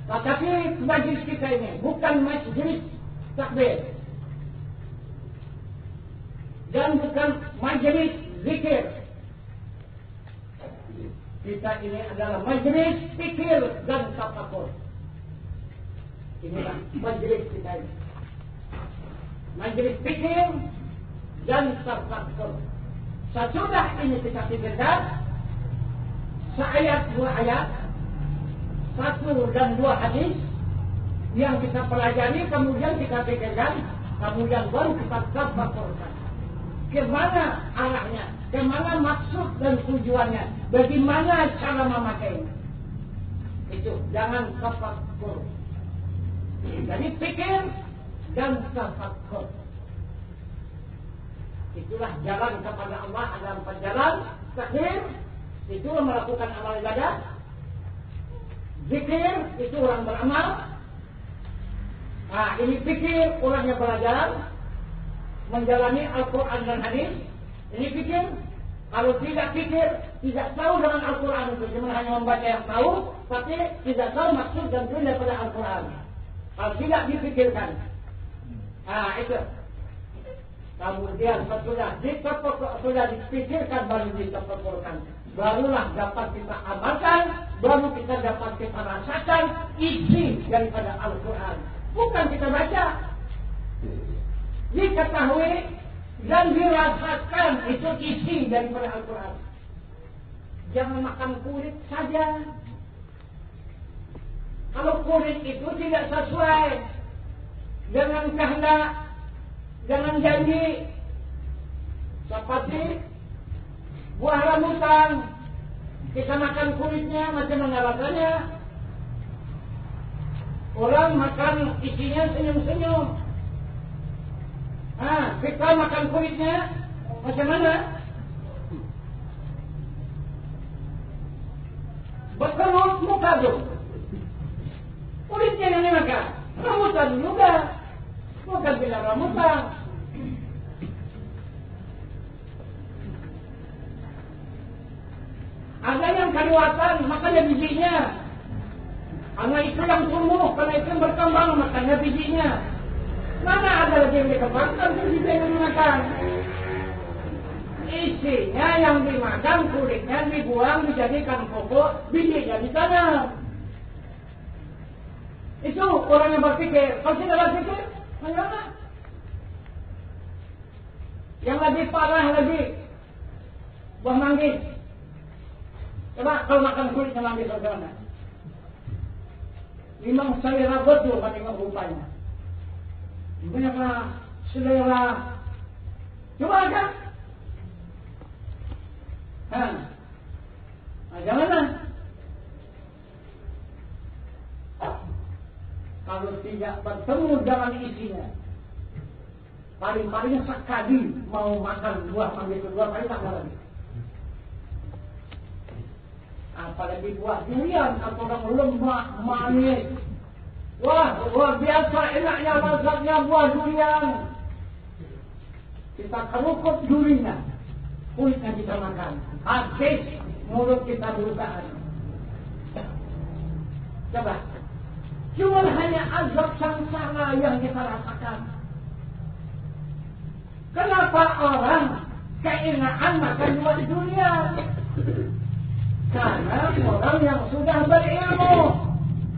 Tetapi majelis kita ini bukan majelis takbir dan bukan majelis zikir. Kita ini adalah majelis fikir dan tafakur. Inilah majelis kita ini. Majelis fikir dan tafakur. Sesudah ini kita pikirkan, seayat dua ayat, 1 dan 2 hadis yang kita pelajari, kemudian kita pikirkan, kemudian baru kita tafakkurkan. Kemana arahnya, kemana maksud dan tujuannya, bagaimana cara memakainya. Itu, jangan tafakkur. Jadi pikir dan tafakkur. Itulah jalan kepada Allah. Ada 4 jalan. Takdir, itu melakukan amal ibadah. Zikir, itu orang beramal. Nah, ini pikir, orang yang belajar menjalani Al-Quran dan hadis. Ini pikir. Kalau tidak pikir, tidak tahu dengan Al-Quran itu, cuma hanya membaca yang tahu, tapi tidak tahu maksud dan tujuan daripada Al-Quran. Kalau tidak dipikirkan, itu. Kemudian sudah dipikirkan, baru ditafakkurkan, barulah dapat kita amalkan, baru kita dapat kita rasakan isi daripada Al-Quran. Bukan kita baca, diketahui dan dirasakan itu isi daripada Al-Quran. Jangan makan kulit saja. Kalau kulit itu tidak sesuai dengan kehendak, dengan janji, seperti buah rambutan, kita makan kulitnya macam mana rasanya? Orang makan isinya senyum-senyum. Kita makan kulitnya macam mana? Berkerut muka tu. Kulitnya yang dimakan. Rambutan juga. Bukan bilang rambutan. Ada yang kaliwatan, makanya bijinya. Karena itu yang tumbuh, karena itu yang berkembang, makanya bijinya. Mana ada lagi yang dikembangkan, itu yang dimakan. Isinya yang dimakan, kulitnya dibuang, dijadikan pokok, bijinya ditanam. Itu orang yang berpikir. Kalau tidak berpikir, bagaimana? Yang lebih parah lagi, buah manggis. Coba kalau makan kulitnya manggis bagaimana? Memang selera betul tengok rupanya. Banyaklah selera. Coba kan? Janganlah. Kalau tidak bertemu dengan isinya, paling-paling sekali mau makan buah manggis kedua kali tak lagi. Apalagi buah durian atau orang lemak manis. Wah, luar biasa enaknya rasanya buah durian. Kita kerukut durinya, kulitnya kita makan. Habis mulut kita berusaha. Coba. Cuma hanya azab sangsara yang kita rasakan. Kenapa orang keenaan makan buah durian? Karena orang yang sudah berilmu,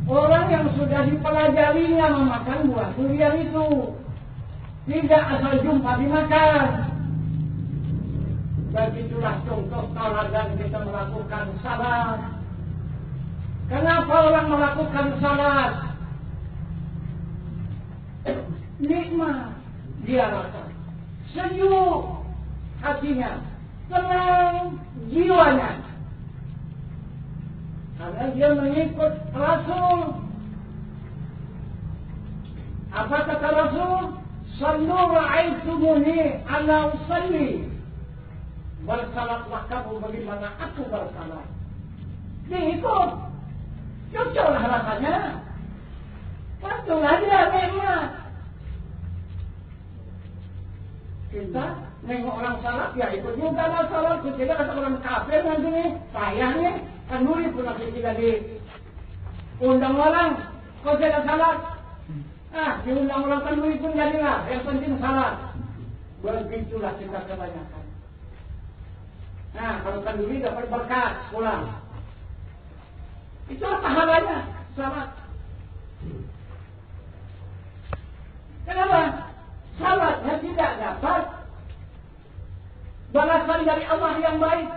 orang yang sudah dipelajarinya memakan buah durian itu, tidak asal jumpa dimakan. Begitulah contoh tauladan kita melakukan salat. Kenapa orang melakukan salat? Nikmat dia rasa, sejuk hatinya, tenang jiwanya. Karena dia mengikut Rasul. Apa kata Rasul? Sallu ra'aitumuni ana usalli. Bersalatlah kamu bagaimana aku bersalat. Diikut. Cocoklah rasanya. Patulah dia nikmat. Kita nengok orang salat, ya ikut juga lah salat. Tidak kata orang kafir nanti nih. Sayang nih. Kan dulu pun nanti tidak diundang orang. Kau tidak salat. Diundang orang kan dulu pun jadilah. Yang penting salat. Begitulah kita kebanyakan. Kalau kan dulu dapat berkat pulang. Itulah pahalanya salat. Kenapa? Salatnya tidak dapat balasan dari Allah yang baik.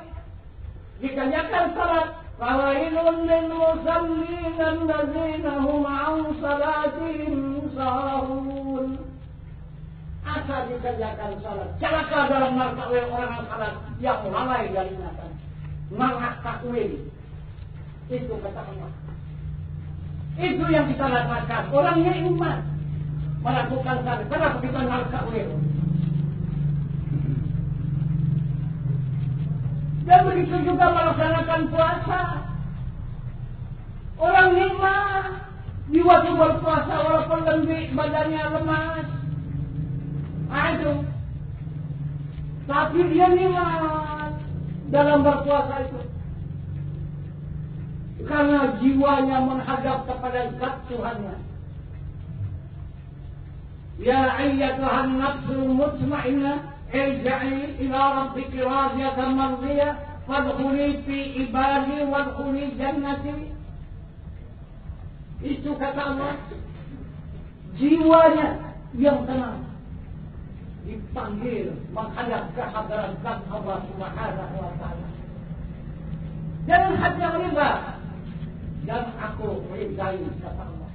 Dikerjakan salat, Fawailun lil musallin allazina hum an salatihim sahun. Asal dikerjakan salat. Celaka dalam neraka orang yang salat yang lalai dari ingatan. Mengatakwil. Itu kata Allah. Itu yang kita lakukan. Orangnya iman melakukan salat. Kenapa kita mengatakwil? Dan begitu juga melaksanakan puasa. Orang nikmat di waktu berpuasa walaupun lembik badannya lemas. Aduh. Tapi dia nikmat dalam berpuasa itu. Karena jiwanya menghadap kepada zat Tuhannya. Ya ayyatuhan nafsul mutmainnah irja'i ila rabbiki radiyatan mardiyah fadkhuli fi ibadi wadkhuli jannati. Itu kata Allah. Jiwanya yang tenang dipanggil menghadap ke hadirat zat Allah Subhanahu wa taala. Jangan hanya riba. Dan aku ridai kata Allah.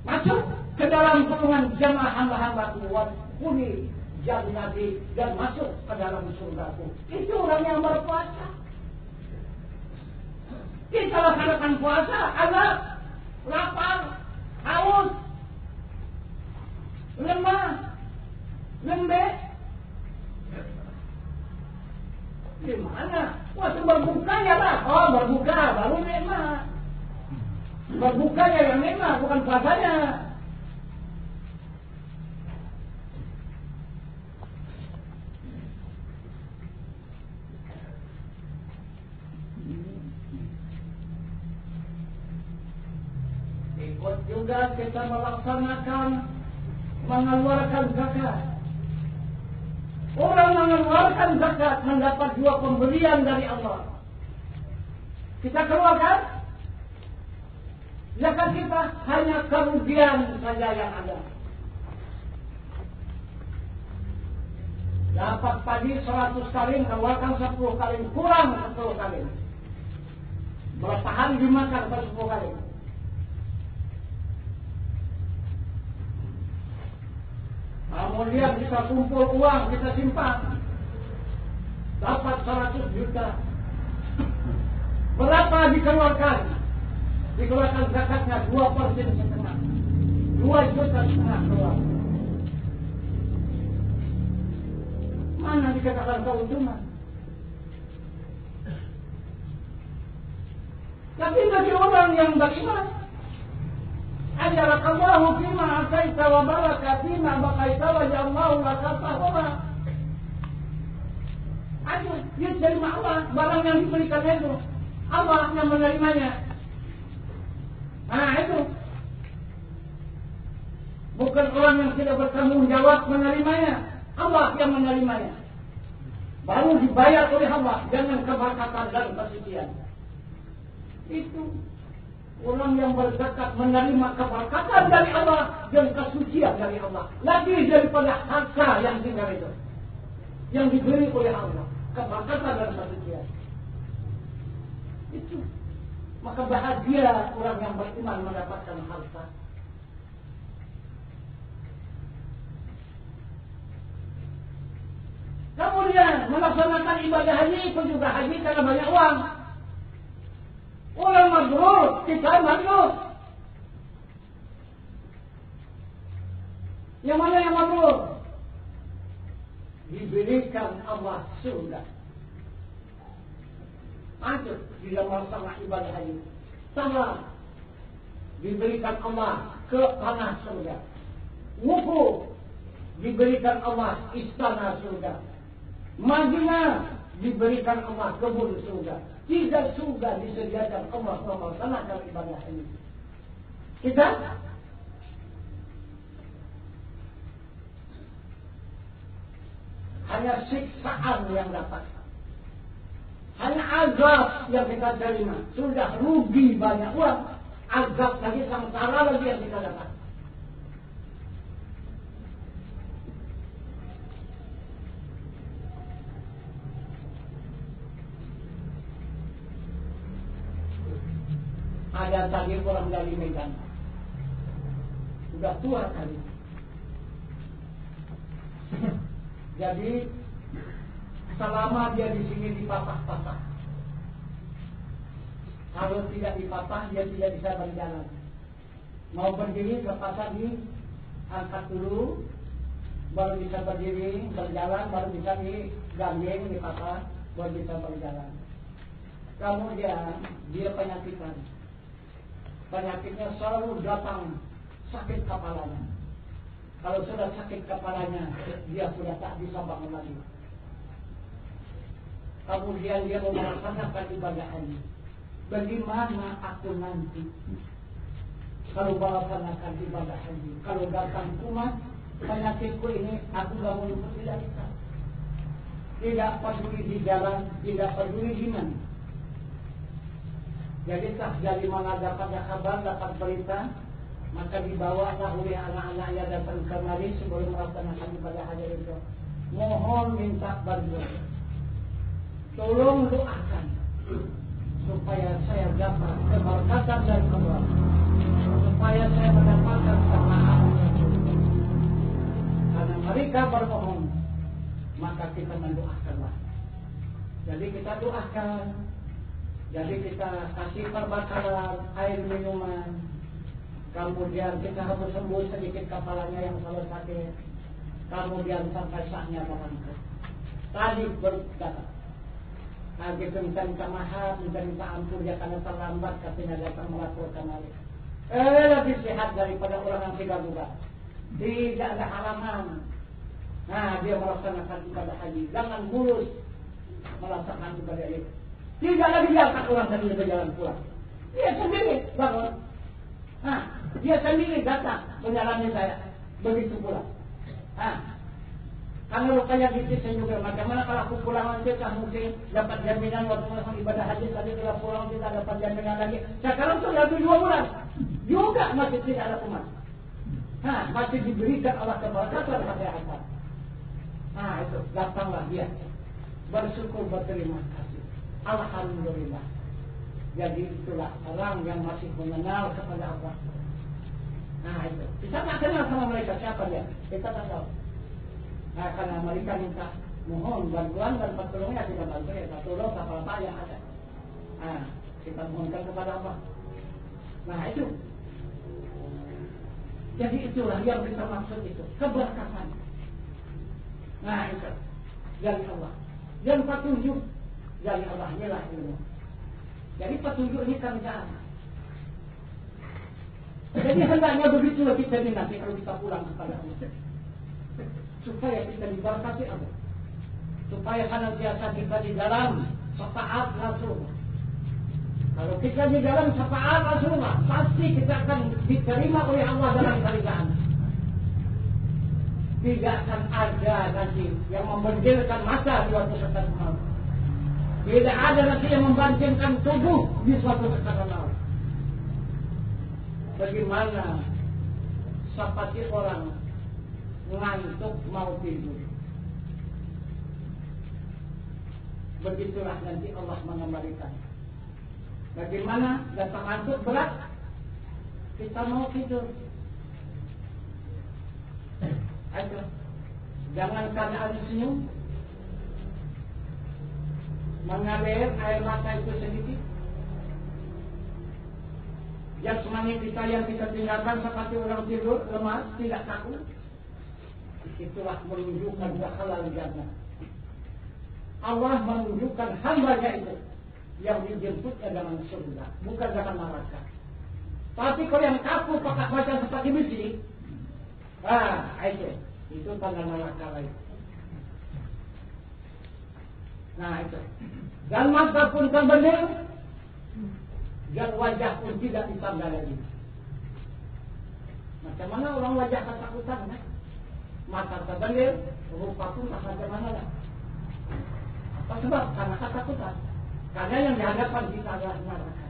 Masuk ke dalam golongan jamaah hamba-hambaku wadkhuli jannati dan masuk ke dalam surgaku. Itu orang yang berpuasa. Kita laksanakan puasa, azab, lapar, haus, lemah, lembek. Gimana? Waktu berbuka ya lah. Oh, berbuka baru nikmat. Berbuka ya yang nikmat, bukan puasanya. Ikut juga kita melaksanakan mengeluarkan zakat. Orang mengeluarkan zakat mendapat dua pemberian dari Allah. Kita keluarkan zakat kita hanya kerugian saja yang ada. Dapat padi 100 kali, keluarkan 10 kali, kurang 10 kali. Berapa hari dimakan per 10 kali? Kemudian kita kumpul uang, kita simpan. Dapat 100 juta. Berapa dikeluarkan? Dikeluarkan zakatnya 2,5%. 2,5 juta keluar. Mana dikatakan keuntungan? Tapi bagi orang yang beriman, Ajarakallahu fima ataita wa baraka fima baqaita wa ja'allahu laka tahura. Aduh, dia terima Allah, barang yang diberikan itu Allah yang menerimanya. Itu bukan orang yang tidak bertanggung jawab menerimanya, Allah yang menerimanya. Baru dibayar oleh Allah dengan keberkatan dan kesucian. Itu orang yang berzakat menerima keberkatan dari Allah dan kesucian dari Allah. Lagi daripada harta yang tinggal itu. Yang diberi oleh Allah. Keberkatan dan kesucian. Itu. Maka bahagia orang yang beriman mendapatkan harta. Kemudian melaksanakan ibadah haji itu juga haji karena banyak uang. Orang mabrur, kita mabrur. Yang mana yang mabrur? Diberikan Allah surga. Masuk di dalam melaksanakan ibadah haji. Sama diberikan Allah ke tanah surga. Wuku diberikan Allah istana surga. Madinah diberikan Allah kebun surga. Tidak surga disediakan Allah melaksanakan ibadah ini. Kita hanya siksaan yang dapat. Hanya azab yang kita terima. Sudah rugi banyak uang. Azab lagi, sementara lagi yang kita dapat. Ada tadi orang dari Medan, sudah tua kali. Jadi selama dia di sini dipatah-patah, kalau tidak dipatah dia tidak bisa berjalan. Mau berdiri terpaksa diangkat dulu, baru bisa berdiri, berjalan, baru bisa digandeng, dipatah, baru bisa berjalan. Kemudian dia penyakitan. Penyakitnya selalu datang sakit kepalanya. Kalau sudah sakit kepalanya, dia sudah tak bisa bangun lagi. Kemudian dia melaksanakan ibadah haji. Bagaimana aku nanti kalau melaksanakan ibadah haji? Kalau datang rumah, penyakitku ini aku gak mau luput, tidak bisa. Tidak peduli di jalan, tidak peduli di mana. Jadi tak dari mana dapat kabar, dapat berita, maka dibawalah oleh anak-anaknya datang kemari sebelum melaksanakan ibadah haji itu. Mohon minta bantuan, tolong doakan supaya saya dapat keberkatan dari Allah, supaya saya mendapatkan kemenangan. Karena mereka berbohong, maka kita mendoakanlah. Jadi kita doakan. Jadi kita kasih perbakaran, air minuman. Kemudian kita harus sembuh sedikit kepalanya yang selalu sakit. Kemudian sampai saatnya berangkat. Tadi berkata, kita minta maaf, minta ampun dia karena terlambat katanya datang melaporkan lagi. Lebih sehat daripada orang yang tidak juga. Tidak ada halangan. Nah, dia melaksanakan ibadah haji. Jangan mulus melaksanakan ibadah itu. Tidak lagi diangkat orang tadi berjalan pulang. Dia sendiri bangun. Nah, dia sendiri datang menyalami saya. Begitu pulang. Nah, kalau rupanya saya juga bagaimana kalau aku pulang nanti tak mungkin dapat jaminan waktu melakukan ibadah haji tadi kalau pulang tidak dapat jaminan lagi. Sekarang sudah 2 bulan juga masih tidak ada umat. Nah, masih diberikan Allah keberkatan kesehatan. Nah, itu datanglah dia bersyukur berterima kasih. Alhamdulillah. Jadi itulah orang yang masih mengenal kepada Allah. Nah itu. Kita tak kenal sama mereka siapa dia. Kita tak tahu. Nah karena mereka minta mohon bantuan dan pertolongan kita bantu ya. Tolong apa-apa yang ada. Nah kita mohonkan kepada Allah. Nah itu. Jadi itulah yang kita maksud itu. Keberkatan. Nah itu. Dari Allah. Yang petunjuk dari Allah inilah ilmu. Jadi petunjuk ini kerjaan. Jadi hendaknya begitulah kita ini nanti kalau kita pulang kepada Allah. Supaya kita diberkati Allah. Supaya senantiasa kita di dalam syafaat Rasulullah. Kalau kita di dalam syafaat Rasulullah, pasti kita akan diterima oleh Allah dalam kerjaan. Tidak akan ada nanti yang memberdilkan mata di waktu sekat maut. Tidak ada nanti yang membantingkan tubuh di suatu keadaan maut. Bagaimana seperti orang ngantuk mau tidur. Begitulah nanti Allah mengembalikan. Bagaimana datang ngantuk berat, kita mau tidur. Ayo, jangan keadaan senyum. Mengalir air mata itu sedikit. Jasmani kita yang kita tinggalkan seperti orang tidur, lemas, tidak kaku. Itulah menunjukkan halal jannah. Allah menunjukkan hamba-Nya itu yang dijemputnya dengan surga, bukan dengan neraka. Tapi kalau yang kaku pakai baca seperti besi, itu tanda neraka lain. Nah itu. Dan mata pun terbening, dan wajah pun tidak ditambah lagi. Macam mana orang wajah ketakutan? Mata terbening, rupa pun macam mana lah. Apa sebab? Karena ketakutan. Karena yang dihadapan kita adalah neraka,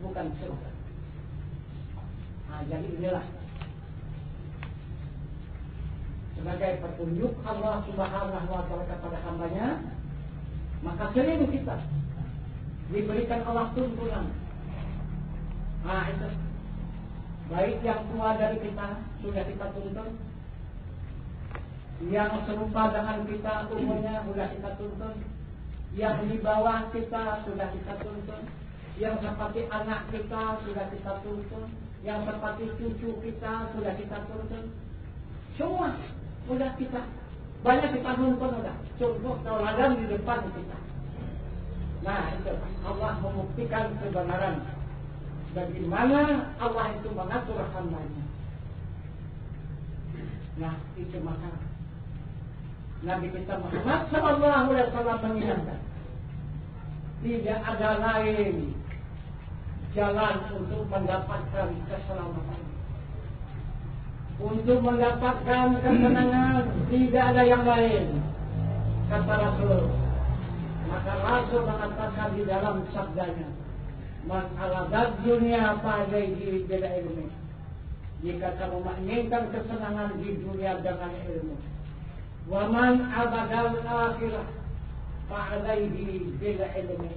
bukan surga. Nah jadi inilah sebagai petunjuk Allah Subhanahu wa Ta'ala kepada hamba-Nya. Maka sering kita diberikan Allah tuntunan Nah itu. Baik yang tua dari kita sudah kita tuntun, yang serupa dengan kita umurnya sudah kita tuntun, yang di bawah kita sudah kita tuntun, yang seperti anak kita sudah kita tuntun, yang seperti cucu kita sudah kita tuntun. Semua sudah kita, banyak kita tuntun sudah. Contoh tauladan di depan kita. Nah itu Allah membuktikan kebenaran bagaimana Allah itu mengatur hambanya. Nah itu maka Nabi kita Muhammad sallallahu alaihi wasallam mengingatkan, tidak ada lain jalan untuk mendapatkan keselamatan, untuk mendapatkan kesenangan, tidak ada yang lain, kata Rasul. Maka Rasul mengatakan di dalam sabdanya, man aladat dunia fa'alaihi bil ilmi. Jika kamu menginginkan kesenangan di dunia dengan ilmu, wa man abadal akhirah fa'alaihi bil ilmi.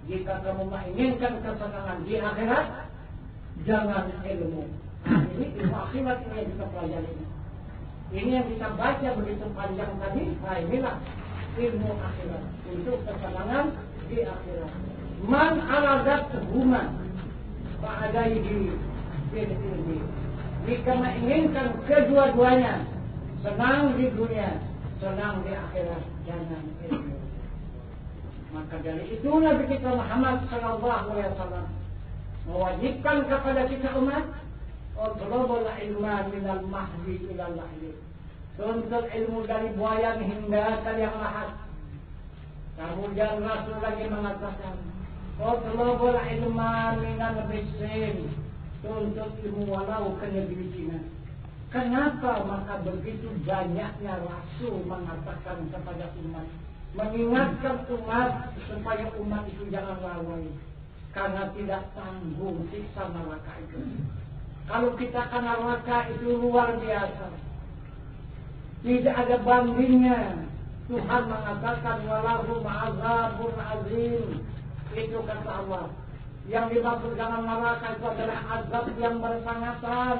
Jika kamu menginginkan kesenangan di akhirat, jangan ilmu. Nah, ini ilmu akhirat ini yang kita pelajari. Ini yang kita baca begitu panjang tadi. Nah inilah ilmu akhirat untuk kesenangan di akhirat. Man aradat huma fa'alaihi bil ilmi. Jika menginginkan kedua-duanya, senang di dunia, senang di akhirat, jangan ilmu. Maka dari itu Nabi kita Muhammad sallallahu alaihi wasallam mewajibkan kepada kita umat, utlubul ilma minal mahdi ilal lahdi. Tuntut ilmu dari buayan hingga ke liang lahat. Kemudian Rasul lagi mengatakan, utlubul ilma minal bisin. Tuntut ilmu walau ke negeri Cina. Kenapa maka begitu banyaknya Rasul mengatakan kepada umat, mengingatkan umat supaya umat itu jangan lalai, karena tidak tanggung siksa neraka itu. Kalau kita kena neraka itu luar biasa, tidak ada bandingnya. Tuhan mengatakan walahu ma'azabun azim. Itu kata Allah. Yang dimaksud dengan neraka itu adalah azab yang bersangatan,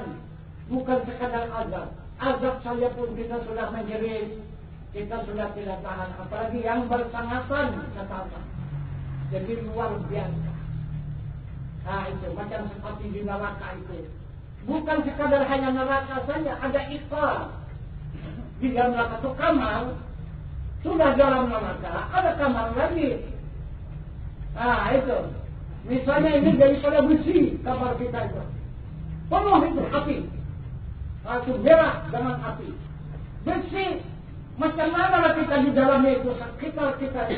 bukan sekadar azab. Azab saja pun kita sudah menjerit, kita sudah tidak tahan, apalagi yang bersangatan, kata Allah. Jadi luar biasa. Nah itu macam seperti di neraka itu. Bukan sekadar hanya neraka saja, ada iqab. Di dalam neraka itu kamar, sudah dalam neraka ada kamar lagi. Nah itu, misalnya ini daripada besi kamar kita itu, penuh itu api, itu merah dengan api, besi. Macam mana kita di dalamnya itu, sekitar kita,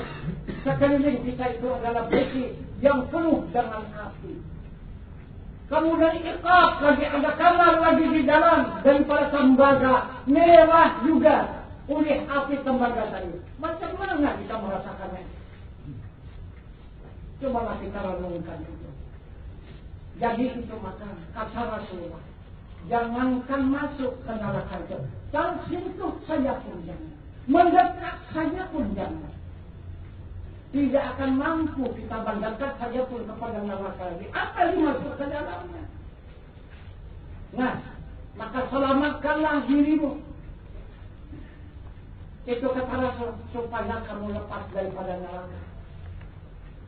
sekeliling kita itu adalah besi yang penuh dengan api. Kemudian iqab lagi, ada kamar lagi di dalam daripada tembaga, merah juga oleh api tembaga tadi. Macam mana kita merasakannya? Cobalah kita renungkan itu. Jadi itu maka kata Rasulullah, jangankan masuk ke neraka itu, sentuh saja pun jangan, mendekat saja pun jangan. Tidak akan mampu kita mendekat saja pun kepada neraka lagi, apalagi masuk ke dalamnya. Nah, maka selamatkanlah dirimu. Itu kata Rasul, supaya kamu lepas daripada neraka.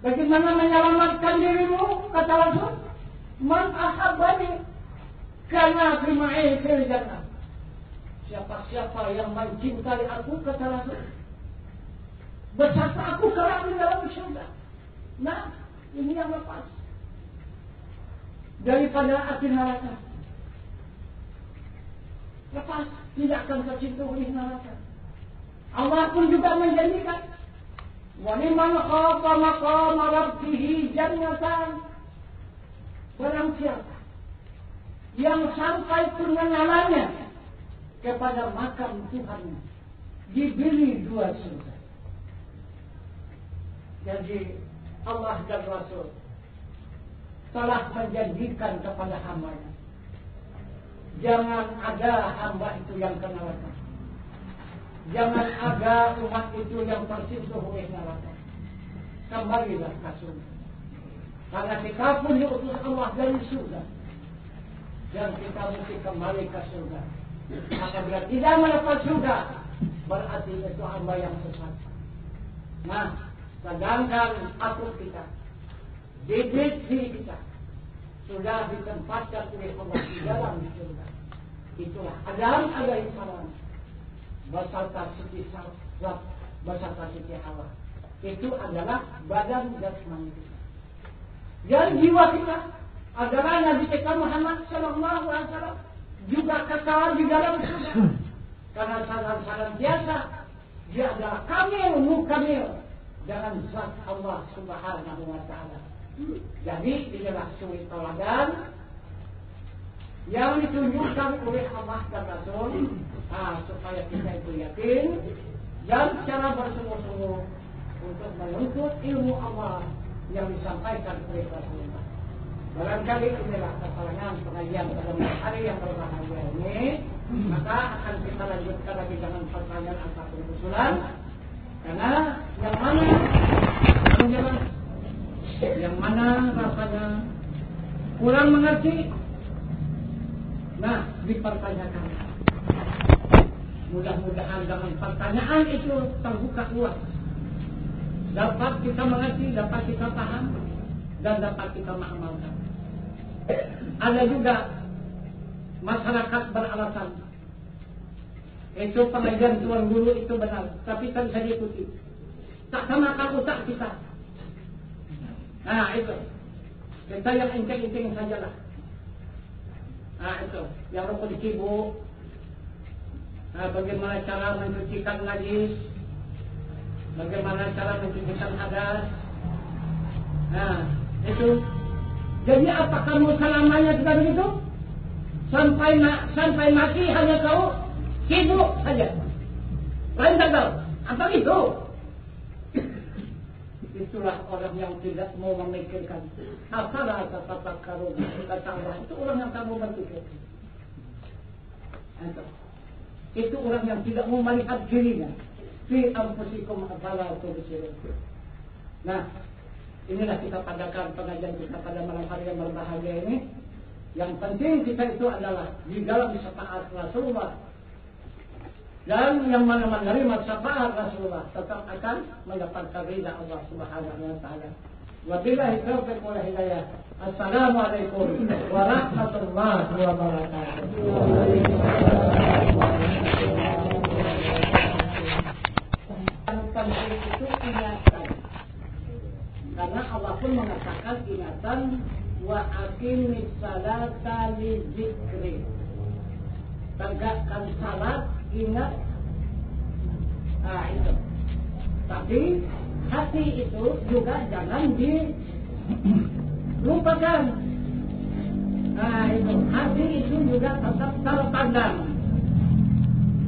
Bagaimana menyelamatkan dirimu? Kata Rasul, man ahabbani kana fi ma'i fil jannah. Siapa-siapa yang mencintai aku, kata Rasul, bersama aku kelak di dalam surga. Nah, ini yang lepas daripada api neraka. Lepas, tidak akan tersentuh oleh neraka. Allah pun juga menjanjikan, wa liman khafa maqama rabbih jannatan. Barang siapa yang sampai pengenalannya kepada makam Tuhannya, diberi 2 surga. Jadi Allah dan Rasul telah menjanjikan kepada hambanya, jangan ada hamba itu yang ke neraka, jangan ada umat itu yang tersentuh oleh neraka. Kembalilah ke surga. Karena kita pun diutus Allah dari surga. Dan kita mesti kembali ke surga. Apabila tidak mendapat surga, berarti itu hamba yang sesat. Nah, sedangkan atuk kita, bibit kita, sudah ditempatkan oleh Allah di dalam surga. Itulah Adam alaihi salam beserta Siti Hawa, beserta Siti Hawa. Itu adalah badan jasmani kita. Dan jiwa kita adalah Nabi kita Muhammad sallallahu alaihi wasallam juga kekal di dalam surga. Karena salam biasa dia adalah kamil mukamil dengan zat Allah Subhanahu wa taala. Jadi inilah suri teladan yang ditunjukkan oleh Allah dan Rasul, supaya kita itu yakin dan secara bersungguh-sungguh untuk menuntut ilmu Allah yang disampaikan oleh Rasulullah. Barangkali inilah keterangan pengajian pada hari yang berbahagia ini, maka akan kita lanjutkan lagi dengan pertanyaan ataupun usulan. Karena yang mana rasanya kurang mengerti, nah dipertanyakan. Mudah-mudahan dengan pertanyaan itu terbuka luas, dapat kita mengerti, dapat kita paham, dan dapat kita mengamalkan. Ada juga masyarakat beralasan itu pengajian tuan guru itu benar, tapi tak bisa diikuti, tak samakan otak kita. Nah itu kita yang inceng-inceng sajalah. Nah itu yang rukun sibuk. Nah, bagaimana cara mencucikan najis, bagaimana cara mencucikan hadas. Nah itu. Jadi apa kamu selamanya tidak begitu? Sampai mati hanya kau sibuk saja. Lain tak tahu. Apa itu? Itulah orang yang tidak mau memikirkan. Apalah kata karun kata Allah. Itu orang yang kamu berpikir. Itu orang yang tidak mau melihat dirinya. Fi anfusikum afala tubsirun. Nah, inilah kita padakan pengajian kita pada malam hari yang berbahagia ini. Yang penting kita itu adalah di dalam syafaat Rasulullah. Dan yang mana menerima syafaat Rasulullah tetap akan mendapatkan ridha Allah Subhanahu wa taala. Wabillahi taufiq wal hidayah. Assalamualaikum warahmatullahi wabarakatuh. Yang penting itu ingatan. Karena Allah pun mengatakan ingatan wa aqimis salata li dzikri. Tegakkan salat, ingat. Nah itu. Tapi hati itu juga jangan dilupakan. Nah itu. Hati itu juga tetap terpandang.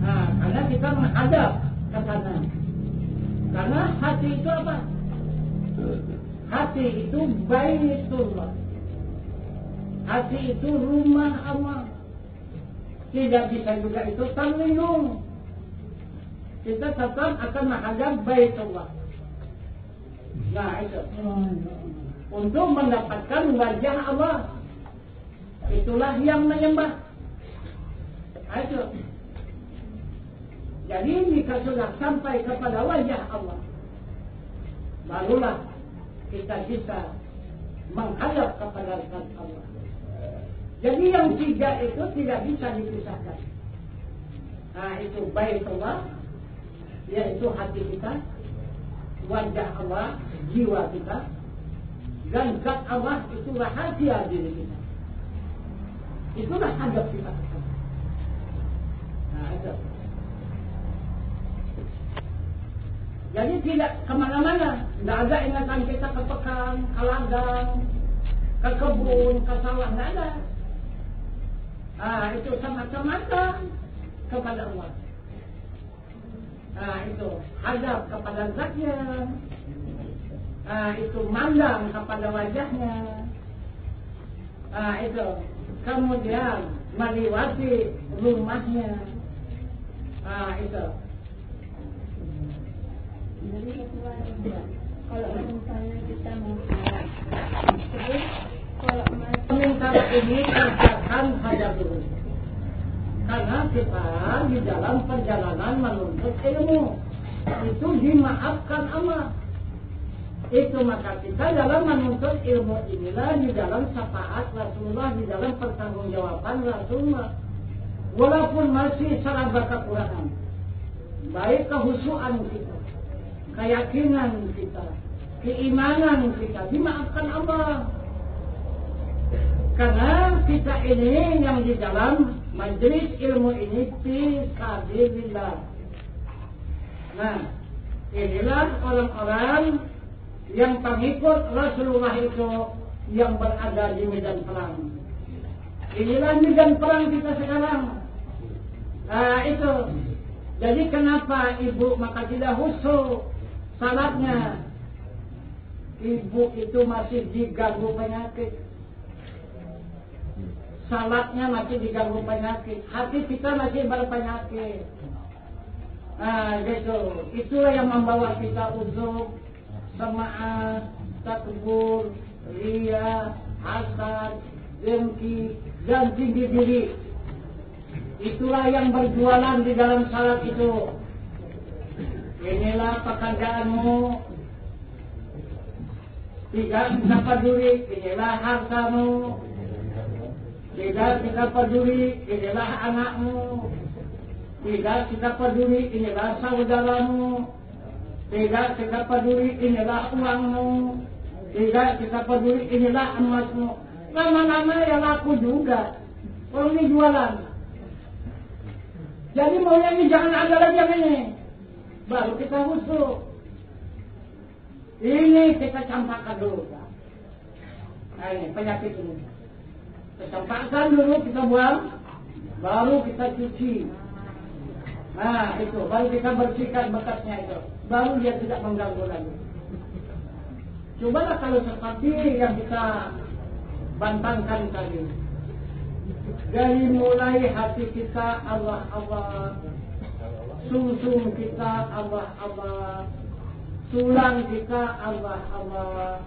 Nah karena kita menghadap ke sana. Karena hati itu apa? Hati itu baitullah. Hati itu rumah Allah. Tidak bisa juga itu terlindung. Kita tetap akan menghadap baitullah. Nah itu. Untuk mendapatkan wajah Allah. Itulah yang menyembah. Nah, itu. Jadi jika sudah sampai kepada wajah Allah, barulah kita bisa menghadap kepada zat Allah. Jadi yang tiga itu tidak bisa dipisahkan. Nah itu baitullah, yaitu hati kita, wajah Allah, jiwa kita, dan zat Allah itu rahasia diri kita. Itulah hadap kita. Nah itu. Jadi tidak kemana-mana, tidak ada ingatan kita ke pekan, ke ladang, ke kebun, ke sawah, tidak ada. Itu semata-mata kepada Allah. Itu hadap kepada zatnya. Itu mandang kepada wajahnya. Itu kemudian melewati rumahnya. Itu. Jadi kalau misalnya kita mau sholat, Sementara ini kerjakan saja dulu. Karena kita di dalam perjalanan menuntut ilmu itu dimaafkan Allah. Itu maka kita dalam menuntut ilmu inilah di dalam syafaat Rasulullah, di dalam pertanggungjawaban Rasulullah. Walaupun masih salah baca Quran, baik kehusuan kita, keyakinan kita, keimanan kita dimaafkan Allah. Karena kita ini yang di dalam majelis ilmu ini fisabilillah. Nah, inilah orang-orang yang pengikut Rasulullah itu yang berada di medan perang. Inilah medan perang kita sekarang. Nah, itu. Jadi kenapa ibu maka tidak khusyuk salatnya? Ibu itu masih diganggu penyakit. Salatnya masih diganggu penyakit. Hati kita masih berpenyakit. Nah, gitu. Itulah yang membawa kita uzuk, semaat, takbur, riya, hasad, dengki, dan tinggi diri. Itulah yang berjualan di dalam salat itu. Inilah pekerjaanmu. Tidak kita peduli, inilah hartamu. Tidak kita peduli, inilah anakmu. Tidak kita peduli, inilah saudaramu. Tidak kita peduli, inilah uangmu. Tidak kita peduli, inilah emasmu. Lama-lama ya laku juga. Orang ini jualan. Jadi mau yang ini jangan ada lagi yang ini. Baru kita khusyuk. Ini kita campakkan dulu. Nah ini penyakit ini. Kita campakkan dulu, kita buang. Baru kita cuci. Nah itu, baru kita bersihkan bekasnya itu. Baru dia tidak mengganggu lagi. Cobalah kalau seperti yang kita bantangkan tadi. Dari mulai hati kita Allah Allah, sumsum kita Allah Allah, tulang kita Allah Allah,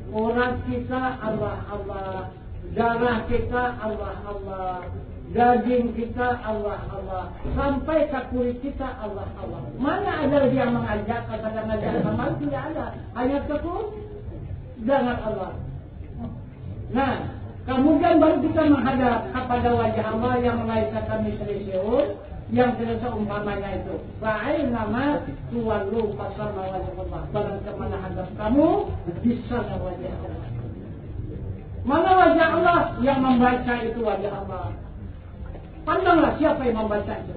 urat kita Allah Allah, darah kita Allah Allah, daging kita Allah Allah, sampai ke kulit kita Allah Allah. Mana ada yang mengajak kepada ngajak amal? Tidak ada. Hanya cukup dengan Allah. Nah, kemudian baru kita menghadap kepada wajah Allah yang melainkan kami serius, yang tidak seumpamanya itu. Fa'il nama tuwallu fasama wajah Allah. Barang kemana hadap kamu, di sana wajah Allah. Mana wajah Allah? Yang membaca itu wajah Allah. Pandanglah siapa yang membaca itu.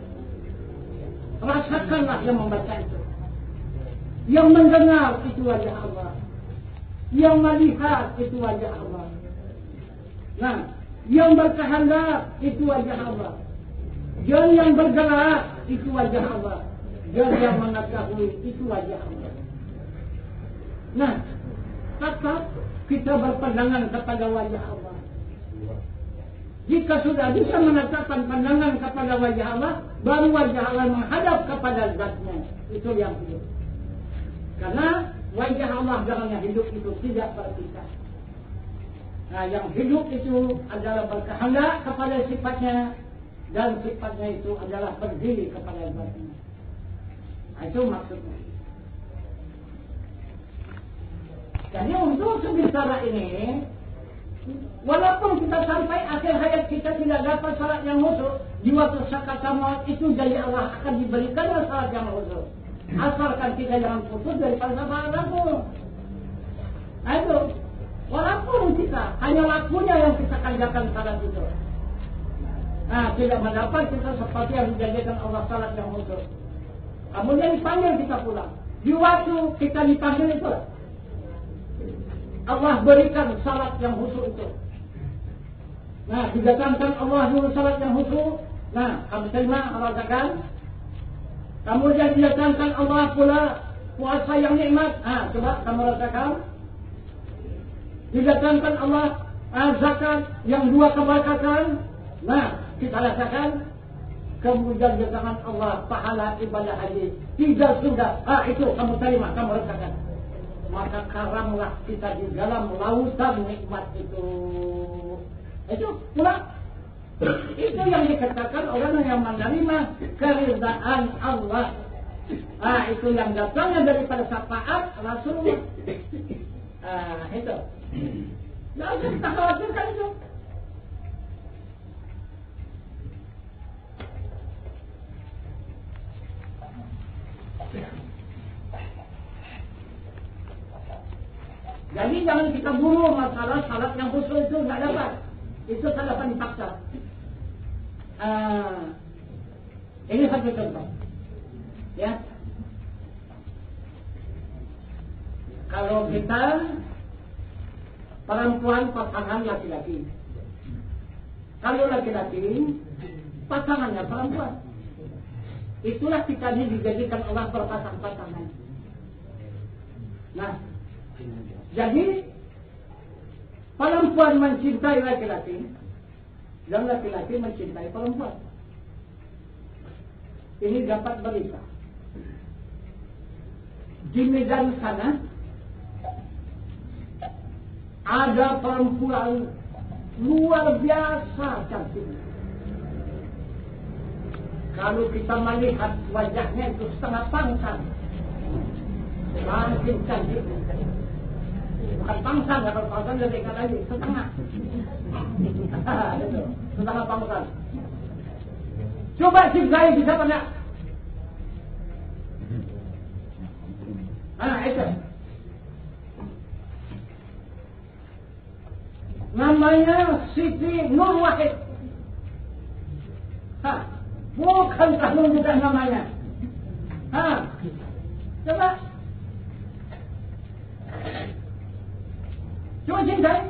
Rasakanlah yang membaca itu. Yang mendengar itu wajah Allah. Yang melihat itu wajah Allah. Nah, yang berkehendak itu wajah Allah. Dan yang bergerak itu wajah Allah. Dan yang mengetahui itu wajah Allah. Nah, tetap kita berpandangan kepada wajah Allah. Jika sudah bisa menetapkan pandangan kepada wajah Allah, baru wajah Allah menghadap kepada zatnya. Itu yang hidup. Karena wajah Allah dengan yang hidup itu tidak berpisah. Nah, yang hidup itu adalah berkehendak kepada sifatnya, dan sifatnya itu adalah berdiri kepada zatnya. Nah, itu maksudnya. Jadi untuk sementara ini, walaupun kita sampai akhir hayat kita tidak dapat salat yang khusyuk, di waktu sakaratul maut itu dari Allah akan diberikan salat yang khusyuk. Asalkan kita jangan putus dari falsafah agama. Nah itu, walaupun kita hanya lakunya yang kita kerjakan salat itu, nah tidak mendapat kita seperti yang dijadikan Allah salat yang khusyuk. Kemudian dipanggil kita pulang. Di waktu kita dipanggil itu, Allah berikan salat yang khusyuk itu. Nah, didatangkan Allah dulu salat yang khusyuk. Nah, kamu terima rasakan. Kemudian didatangkan Allah pula puasa yang nikmat. Nah, coba kamu rasakan. Didatangkan Allah zakat yang dua keberkatan. Nah, kita rasakan. Kemudian didatangkan Allah pahala ibadah haji. Tidak sudah. Itu kamu terima, kamu rasakan. maka karamlah kita di dalam lautan nikmat itu. Itu pula itu yang dikatakan orang yang menerima keridaan Allah. Itu yang datangnya daripada syafaat Rasulullah. Itu. Nggak usah kita khawatirkan itu. Jadi jangan kita buru masalah salat yang khusyuk itu nggak dapat. Itu salapan dipaksa. Ini satu contoh. Ya. Kalau kita perempuan pasangan laki-laki. Kalau laki-laki pasangannya perempuan. Itulah kita ini dijadikan Allah berpasang-pasangan. Nah, jadi perempuan mencintai laki-laki dan laki-laki mencintai perempuan. Ini dapat berita. Di Medan sana ada perempuan luar biasa cantik. Kalau kita melihat wajahnya itu setengah pangkal, makin cantik. Bukan pangkal, kalau pangkal lebih tinggal lagi, setengah. Itu, setengah pangkal. Coba cintai bisa apa enggak? Itu. Namanya Siti Nur Wahid. Bukan menunjukkan namanya. Coba. Coba cintai.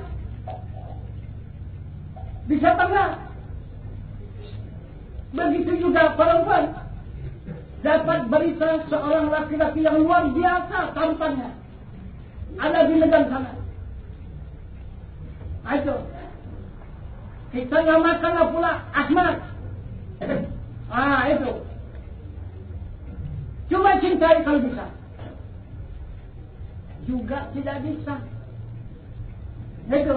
Bisa apa enggak? Begitu juga perempuan. Dapat berita seorang laki-laki yang luar biasa tampannya. Ada di Medan sana. Itu. Kita namakanlah pula Ahmad. Itu. Cuma cintai kalau bisa. Juga tidak bisa. Itu.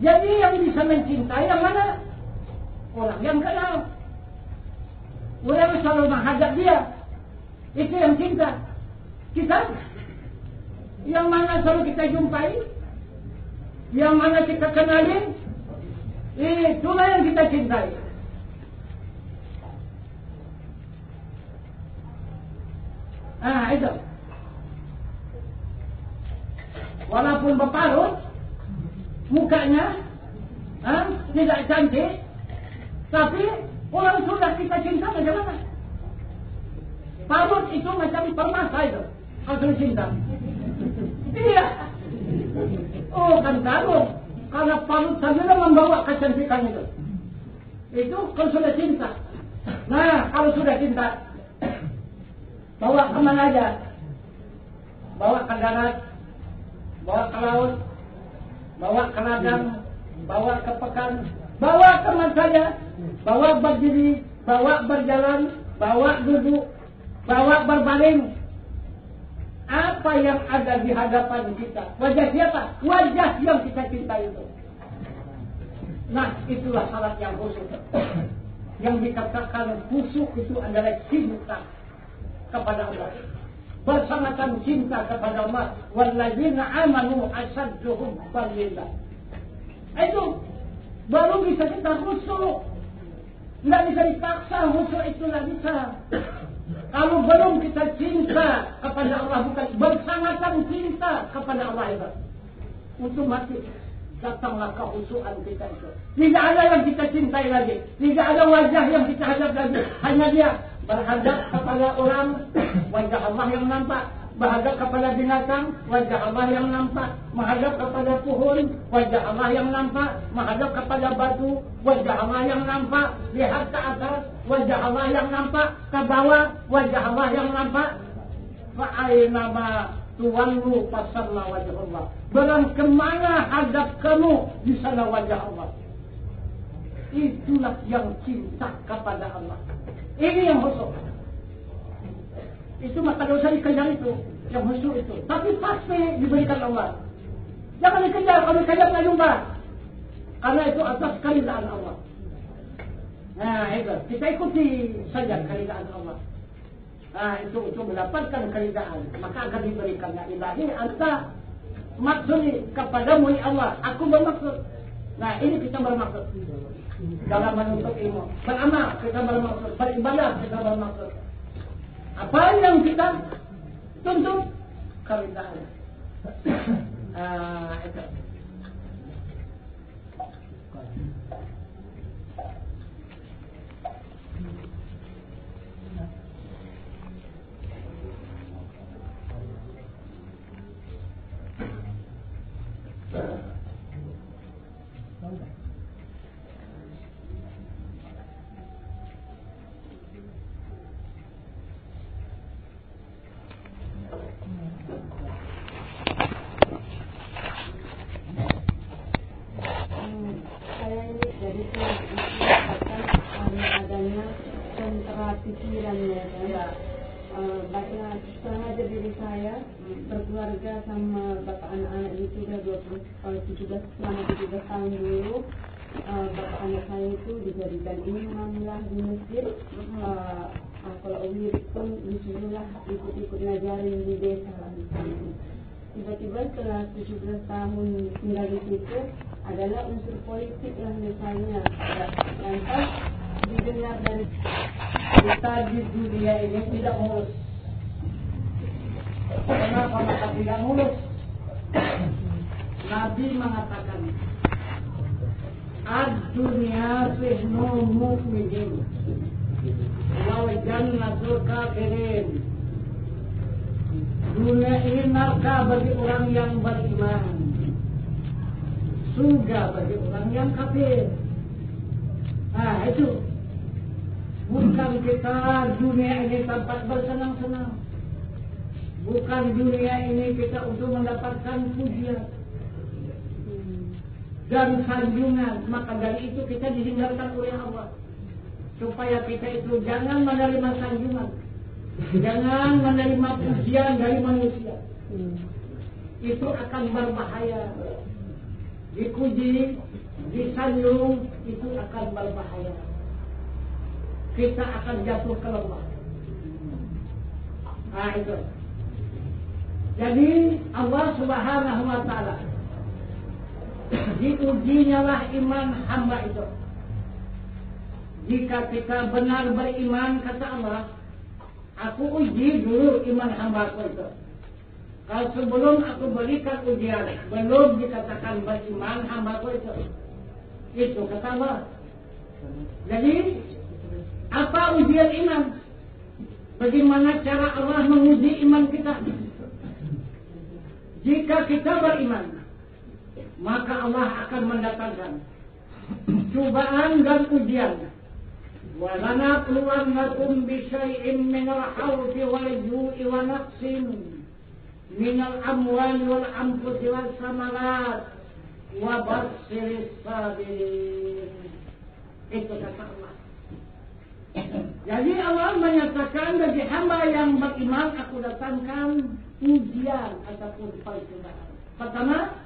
Jadi yang bisa mencintai yang mana? Orang yang kenal. Orang selalu menghadap dia. Itu yang cinta. Kita yang mana selalu kita jumpai, yang mana kita kenalin, itulah yang kita cintai. Itu. Walaupun berparut, mukanya tidak cantik, tapi orang sudah kita cinta bagaimana? Parut itu macam permasa itu, kalau cinta. Iya. Kan parut, karena parut saja membawa kecantikan itu. Itu kalau sudah cinta. Nah, kalau sudah cinta, bawa kemana aja? Bawa ke darat, bawa ke laut, bawa ke ladang, bawa ke pekan, bawa kemana saja, bawa berdiri, bawa berjalan, bawa duduk, bawa berbaring. Apa yang ada di hadapan kita? Wajah siapa? Wajah yang kita cintai itu. Nah, itulah syarat yang khusyuk. Yang dikatakan khusyuk itu adalah cinta kepada Allah. Bersangat cinta kepada Allah. Walladzina amanu asyaddu hubban lillah. Itu baru bisa kita khusyuk. Tidak bisa dipaksa, khusyuk itu tidak bisa. Kalau belum kita cinta kepada Allah, bukan bersangatan cinta kepada Allah itu, untuk mati datanglah kehusuan kita itu. Tidak ada yang kita cintai lagi, tidak ada wajah yang kita hadap lagi, hanya dia berhadap kepada orang, wajah Allah yang nampak, berhadap kepada binatang, wajah Allah yang nampak, menghadap kepada pohon, wajah Allah yang nampak, menghadap kepada batu, wajah Allah yang nampak, lihat ke atas, wajah Allah yang nampak, ke bawah, wajah Allah yang nampak. Fa'ainama tuwallu fasamma wajah Allah. Barang kemana hadap kamu, di sana wajah Allah. Itulah yang cinta kepada Allah. Ini yang khusyuk. Itu maka dosa dikejar itu. yang khusyuk itu. Tapi pasti diberikan Allah. Jangan dikejar, kalau dikejar nggak jumpa. Karena itu atas keridaan Allah. Nah itu, kita ikuti saja keridaan Allah. Nah itu untuk mendapatkan keridaan, maka akan diberikan. Ya ilahi anta maksud kepadamu ya Allah, aku bermaksud. Nah ini kita bermaksud dalam menuntut ilmu, beramal kita bermaksud, beribadah kita bermaksud. Apa yang kita tuntut? Keridaan. Itu. Berkeluarga sama bapak anak-anak itu udah 17 tahun dulu. Bapak anak saya itu dijadikan imamlah di masjid. Kalau wirid pun disuruhlah ikut-ikut ngajarin di desa lah di sana. Tiba-tiba setelah 17 tahun tinggal di situ adalah unsur politik lah misalnya. Lantas didengar dari kita di dunia ini tidak mulus. Kenapa maka tidak mulus? Nabi mengatakan, ad-dunya sihnu mu'minin wal jannatul kafirin. Dunia ini neraka bagi orang yang beriman, surga bagi orang yang kafir. Nah itu, bukan kita dunia ini tempat bersenang-senang. Bukan dunia ini kita untuk mendapatkan pujian dan sanjungan. Maka dari itu kita dihindarkan oleh Allah, supaya kita itu jangan menerima sanjungan, jangan menerima pujian dari manusia. Itu akan berbahaya. Dipuji, disanjung, itu akan berbahaya. Kita akan jatuh ke lembah. Nah itu. Jadi Allah Subhanahu wa ta'ala diujinya lah iman hamba itu. Jika kita benar beriman, kata Allah, aku uji dulu iman hambaku itu. Kalau sebelum aku berikan ujian, belum dikatakan beriman hambaku itu. Itu kata Allah. Jadi apa ujian iman? Bagaimana cara Allah menguji iman kita? Jika kita beriman, maka Allah akan mendatangkan cobaan dan ujian. وَلَنَبْلُوَنَّكُمْ بِشَيْءٍ مِّنَ الْخَوْفِ وَالْجُوعِ وَنَقْصٍ مِّنَ الْأَمْوَالِ وَالْأَنفُسِ وَالثَّمَرَاتِ وَبَشِّرِ الصَّابِرِينَ. Itu kata Allah. Jadi Allah menyatakan bagi hamba yang beriman, aku datangkan ujian ataupun percobaan. Pertama,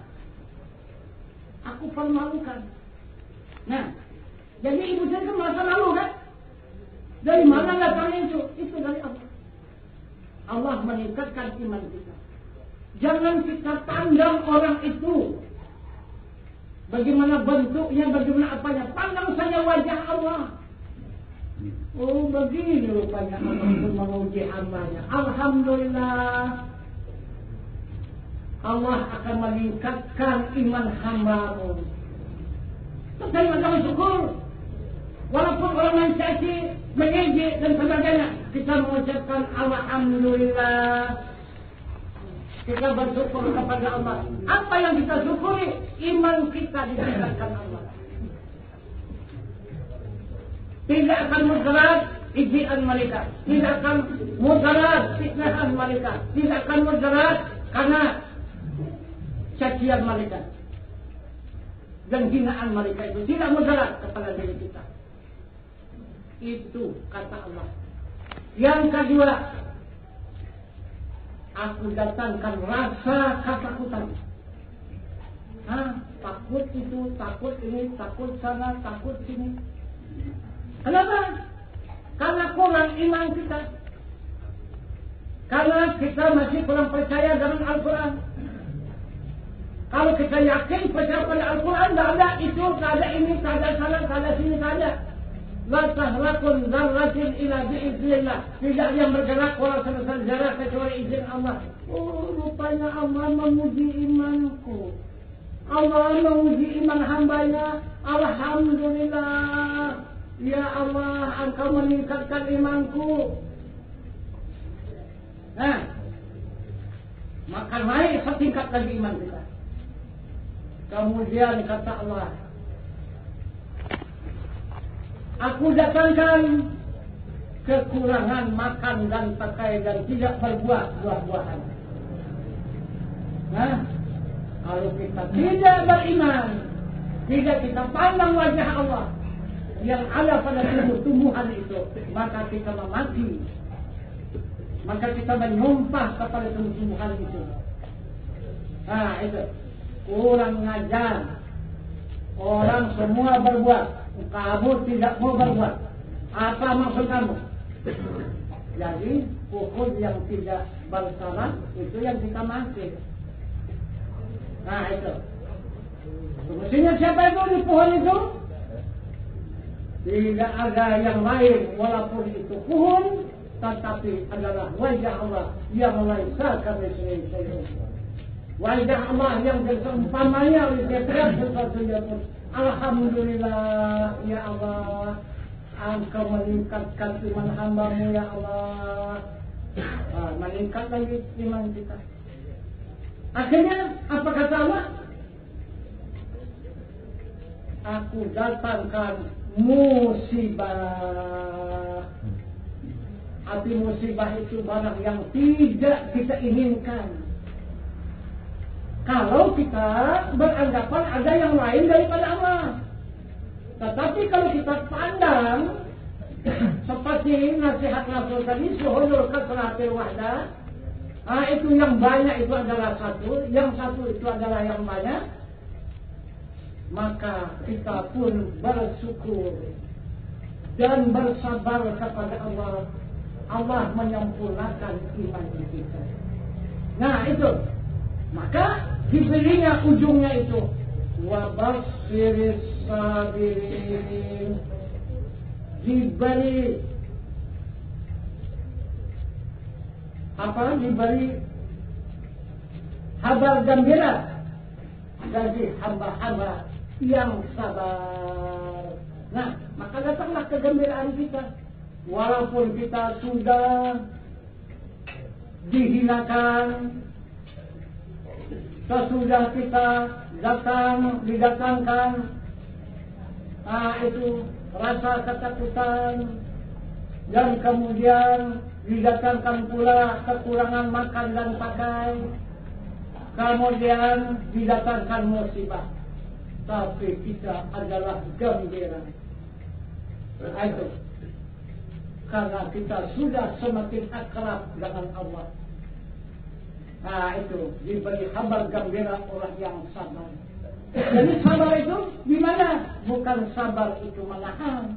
aku permalukan. Nah, jadi ibu saya kan masa lalu kan? Dari mana datangnya itu? Itu dari Allah. Allah meningkatkan iman kita. Jangan kita pandang orang itu bagaimana bentuknya, bagaimana apanya. Pandang saja wajah Allah. Oh, begini rupanya Allah untuk menguji hambanya. Alhamdulillah, Allah akan meningkatkan iman hambamu. Terima kasih syukur. Walaupun orang mencaci, mengejek dan sebagainya, kita mengucapkan alhamdulillah. Kita bersyukur kepada Allah. Apa yang kita syukuri? Iman kita ditingkatkan Allah. Tidak akan mudarat ijian mereka. Tidak akan mudarat fitnahan mereka. Tidak akan mudarat karena cacian mereka dan hinaan mereka itu tidak mudarat kepada diri kita. Itu kata Allah. Yang kedua, aku datangkan rasa ketakutan. Takut itu, takut ini, takut sana, takut sini. Kenapa? Karena kurang iman kita. Karena kita masih kurang percaya dengan Al-Quran. Kalau kita yakin percaya pada Al-Quran, tak ada itu, tak ada ini, tak ada sana, tak ada sini, tak ada. La tahlakun zarratin ila bi'iznillah. Tidak yang bergerak walau sebesar zarah kecuali izin Allah. Oh, rupanya Allah memuji imanku. Allah menguji iman hambanya. Alhamdulillah. Ya Allah, Engkau meningkatkan imanku. Maka naik setingkat lagi iman kita. Kemudian kata Allah, aku datangkan kekurangan makan dan pakai dan tidak berbuah buah-buahan. Kalau kita tidak beriman, tidak kita pandang wajah Allah yang ada pada tumbuh-tumbuhan itu, maka kita mati. Maka kita menyumpah kepada tumbuh-tumbuhan itu. Itu kurang ngajar. Orang semua berbuat, kamu tidak mau berbuat. Apa maksud kamu? Jadi pohon yang tidak bersalah itu yang kita makan. Itu. Mestinya siapa itu di pohon itu? Tidak ada yang lain walaupun itu pohon, tetapi adalah wajah Allah yang laisa kamitslihi syai'un. Wajah Allah yang berseumpamanya oleh setiap sesuatunya pun. Alhamdulillah ya Allah, Engkau meningkatkan iman hamba-Mu ya Allah. Meningkat lagi iman kita. Akhirnya apa kata Allah? Aku datangkan musibah. Arti musibah itu barang yang tidak kita inginkan. Kalau kita beranggapan ada yang lain daripada Allah. Tetapi kalau kita pandang seperti nasihat Rasul tadi, suhulul kasratil wahdah, itu yang banyak itu adalah satu, yang satu itu adalah yang banyak. Maka kita pun bersyukur dan bersabar kepada Allah. Allah menyempurnakan iman kita. Itu. Maka diberinya ujungnya itu wabashiris sabirin. Diberi kabar gembira bagi hamba-hamba yang sabar. Maka datanglah kegembiraan kita. Walaupun kita sudah dihinakan, sesudah kita didatangkan itu rasa ketakutan, dan kemudian didatangkan pula kekurangan makan dan pakai, kemudian didatangkan musibah, tapi kita adalah gembira. Itu karena kita sudah semakin akrab dengan Allah. Itu diberi kabar gembira orang yang sabar. Jadi sabar itu di mana? Bukan sabar itu menahan.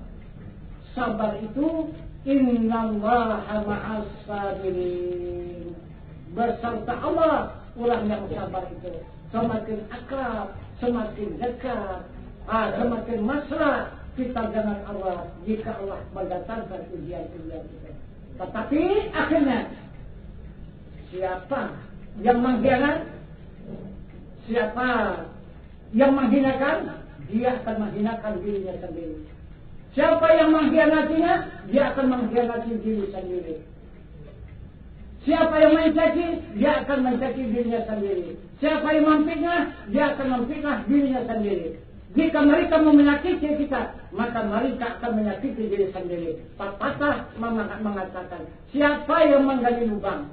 Sabar itu innallaha ma'as sabirin. Beserta Allah orang yang sabar itu semakin akrab, semakin dekat, semakin mesra kita dengan Allah jika Allah mendatangkan ujian-ujian itu. Tetapi akhirnya siapa yang mengkhianat? Siapa yang menghinakan? Dia akan menghinakan dirinya sendiri. Siapa yang mengkhianatinya? Dia akan mengkhianati diri sendiri. Siapa yang mencaci? Dia akan mencaci dirinya sendiri. Siapa yang memfitnah? Dia akan memfitnah dirinya sendiri. Jika mereka mau menyakiti kita, maka mereka akan menyakiti diri sendiri. Pepatah mengatakan, siapa yang menggali lubang,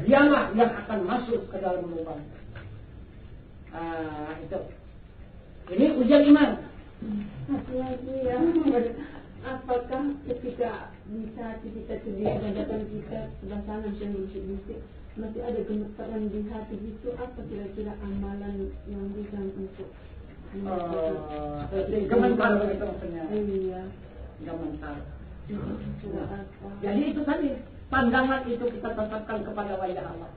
dialah yang akan masuk ke dalam lubang. Itu. Ini ujian iman. apakah ketika bisa kita sendiri hadapan kita sebelah sana bisik-bisik masih ada gemetaran di hati itu, apa kira-kira amalan yang bisa untuk gementar begitu maksudnya. Iya. Gementar. Sudah apa? Jadi itu tadi pandangan itu kita tetapkan kepada wajah Allah.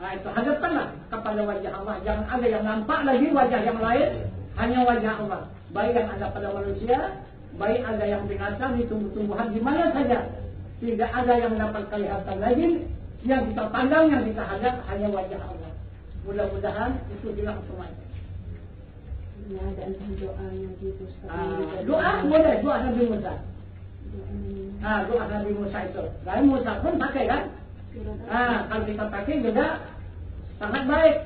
Nah itu hadapkanlah kepada wajah Allah. Jangan ada yang nampak lagi wajah yang lain, hanya wajah Allah. Baik yang ada pada manusia, baik ada yang binatang di tumbuh-tumbuhan di mana saja. Tidak ada yang dapat kelihatan lagi. Yang kita pandang, yang kita hadap hanya wajah Allah. Mudah-mudahan itu hilang semuanya. Ya, ada entah doanya gitu. Doa boleh, doa Nabi Musa. Doa Nabi Musa itu. Nabi Musa pun pakai kan? Kalau kita pakai juga sangat baik.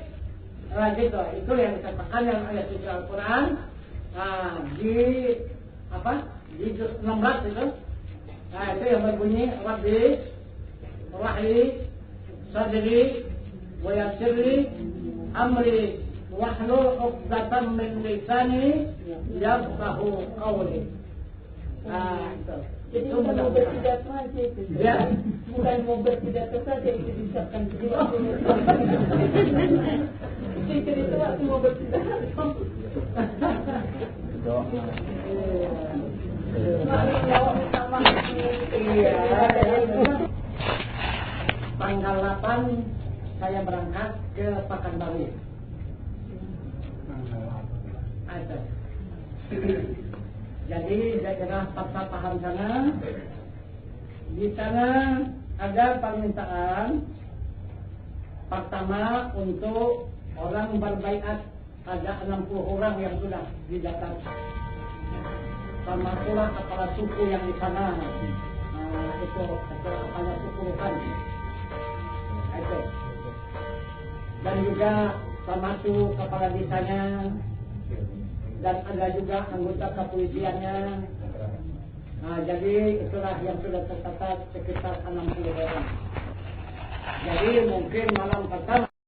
Gitu. Itu yang dikatakan yang ayat suci Al-Quran. Di apa? Di juz 16 itu. Itu yang berbunyi Rabbi Rahli Sadri wa yassirli amri wahlul 'uqdatam min lisani yafqahu qawli. Itu. Jadi bukan mau berpidato aja itu. Ya. Bukan mau berpidato saja itu disiapkan sendiri. Itu waktu mau berpidato. Tanggal 8 saya berangkat ke Pekanbaru. Jadi daerah Patahan sana, di sana ada permintaan pertama untuk orang berbaiat, ada 60 orang yang sudah didatangkan. Sama pula kepala suku yang di sana, itu kepala suku kan, itu. Dan juga termasuk kepala desanya, dan ada juga anggota kepolisiannya. Jadi itulah yang sudah tercatat sekitar 60 orang. Jadi mungkin malam pertama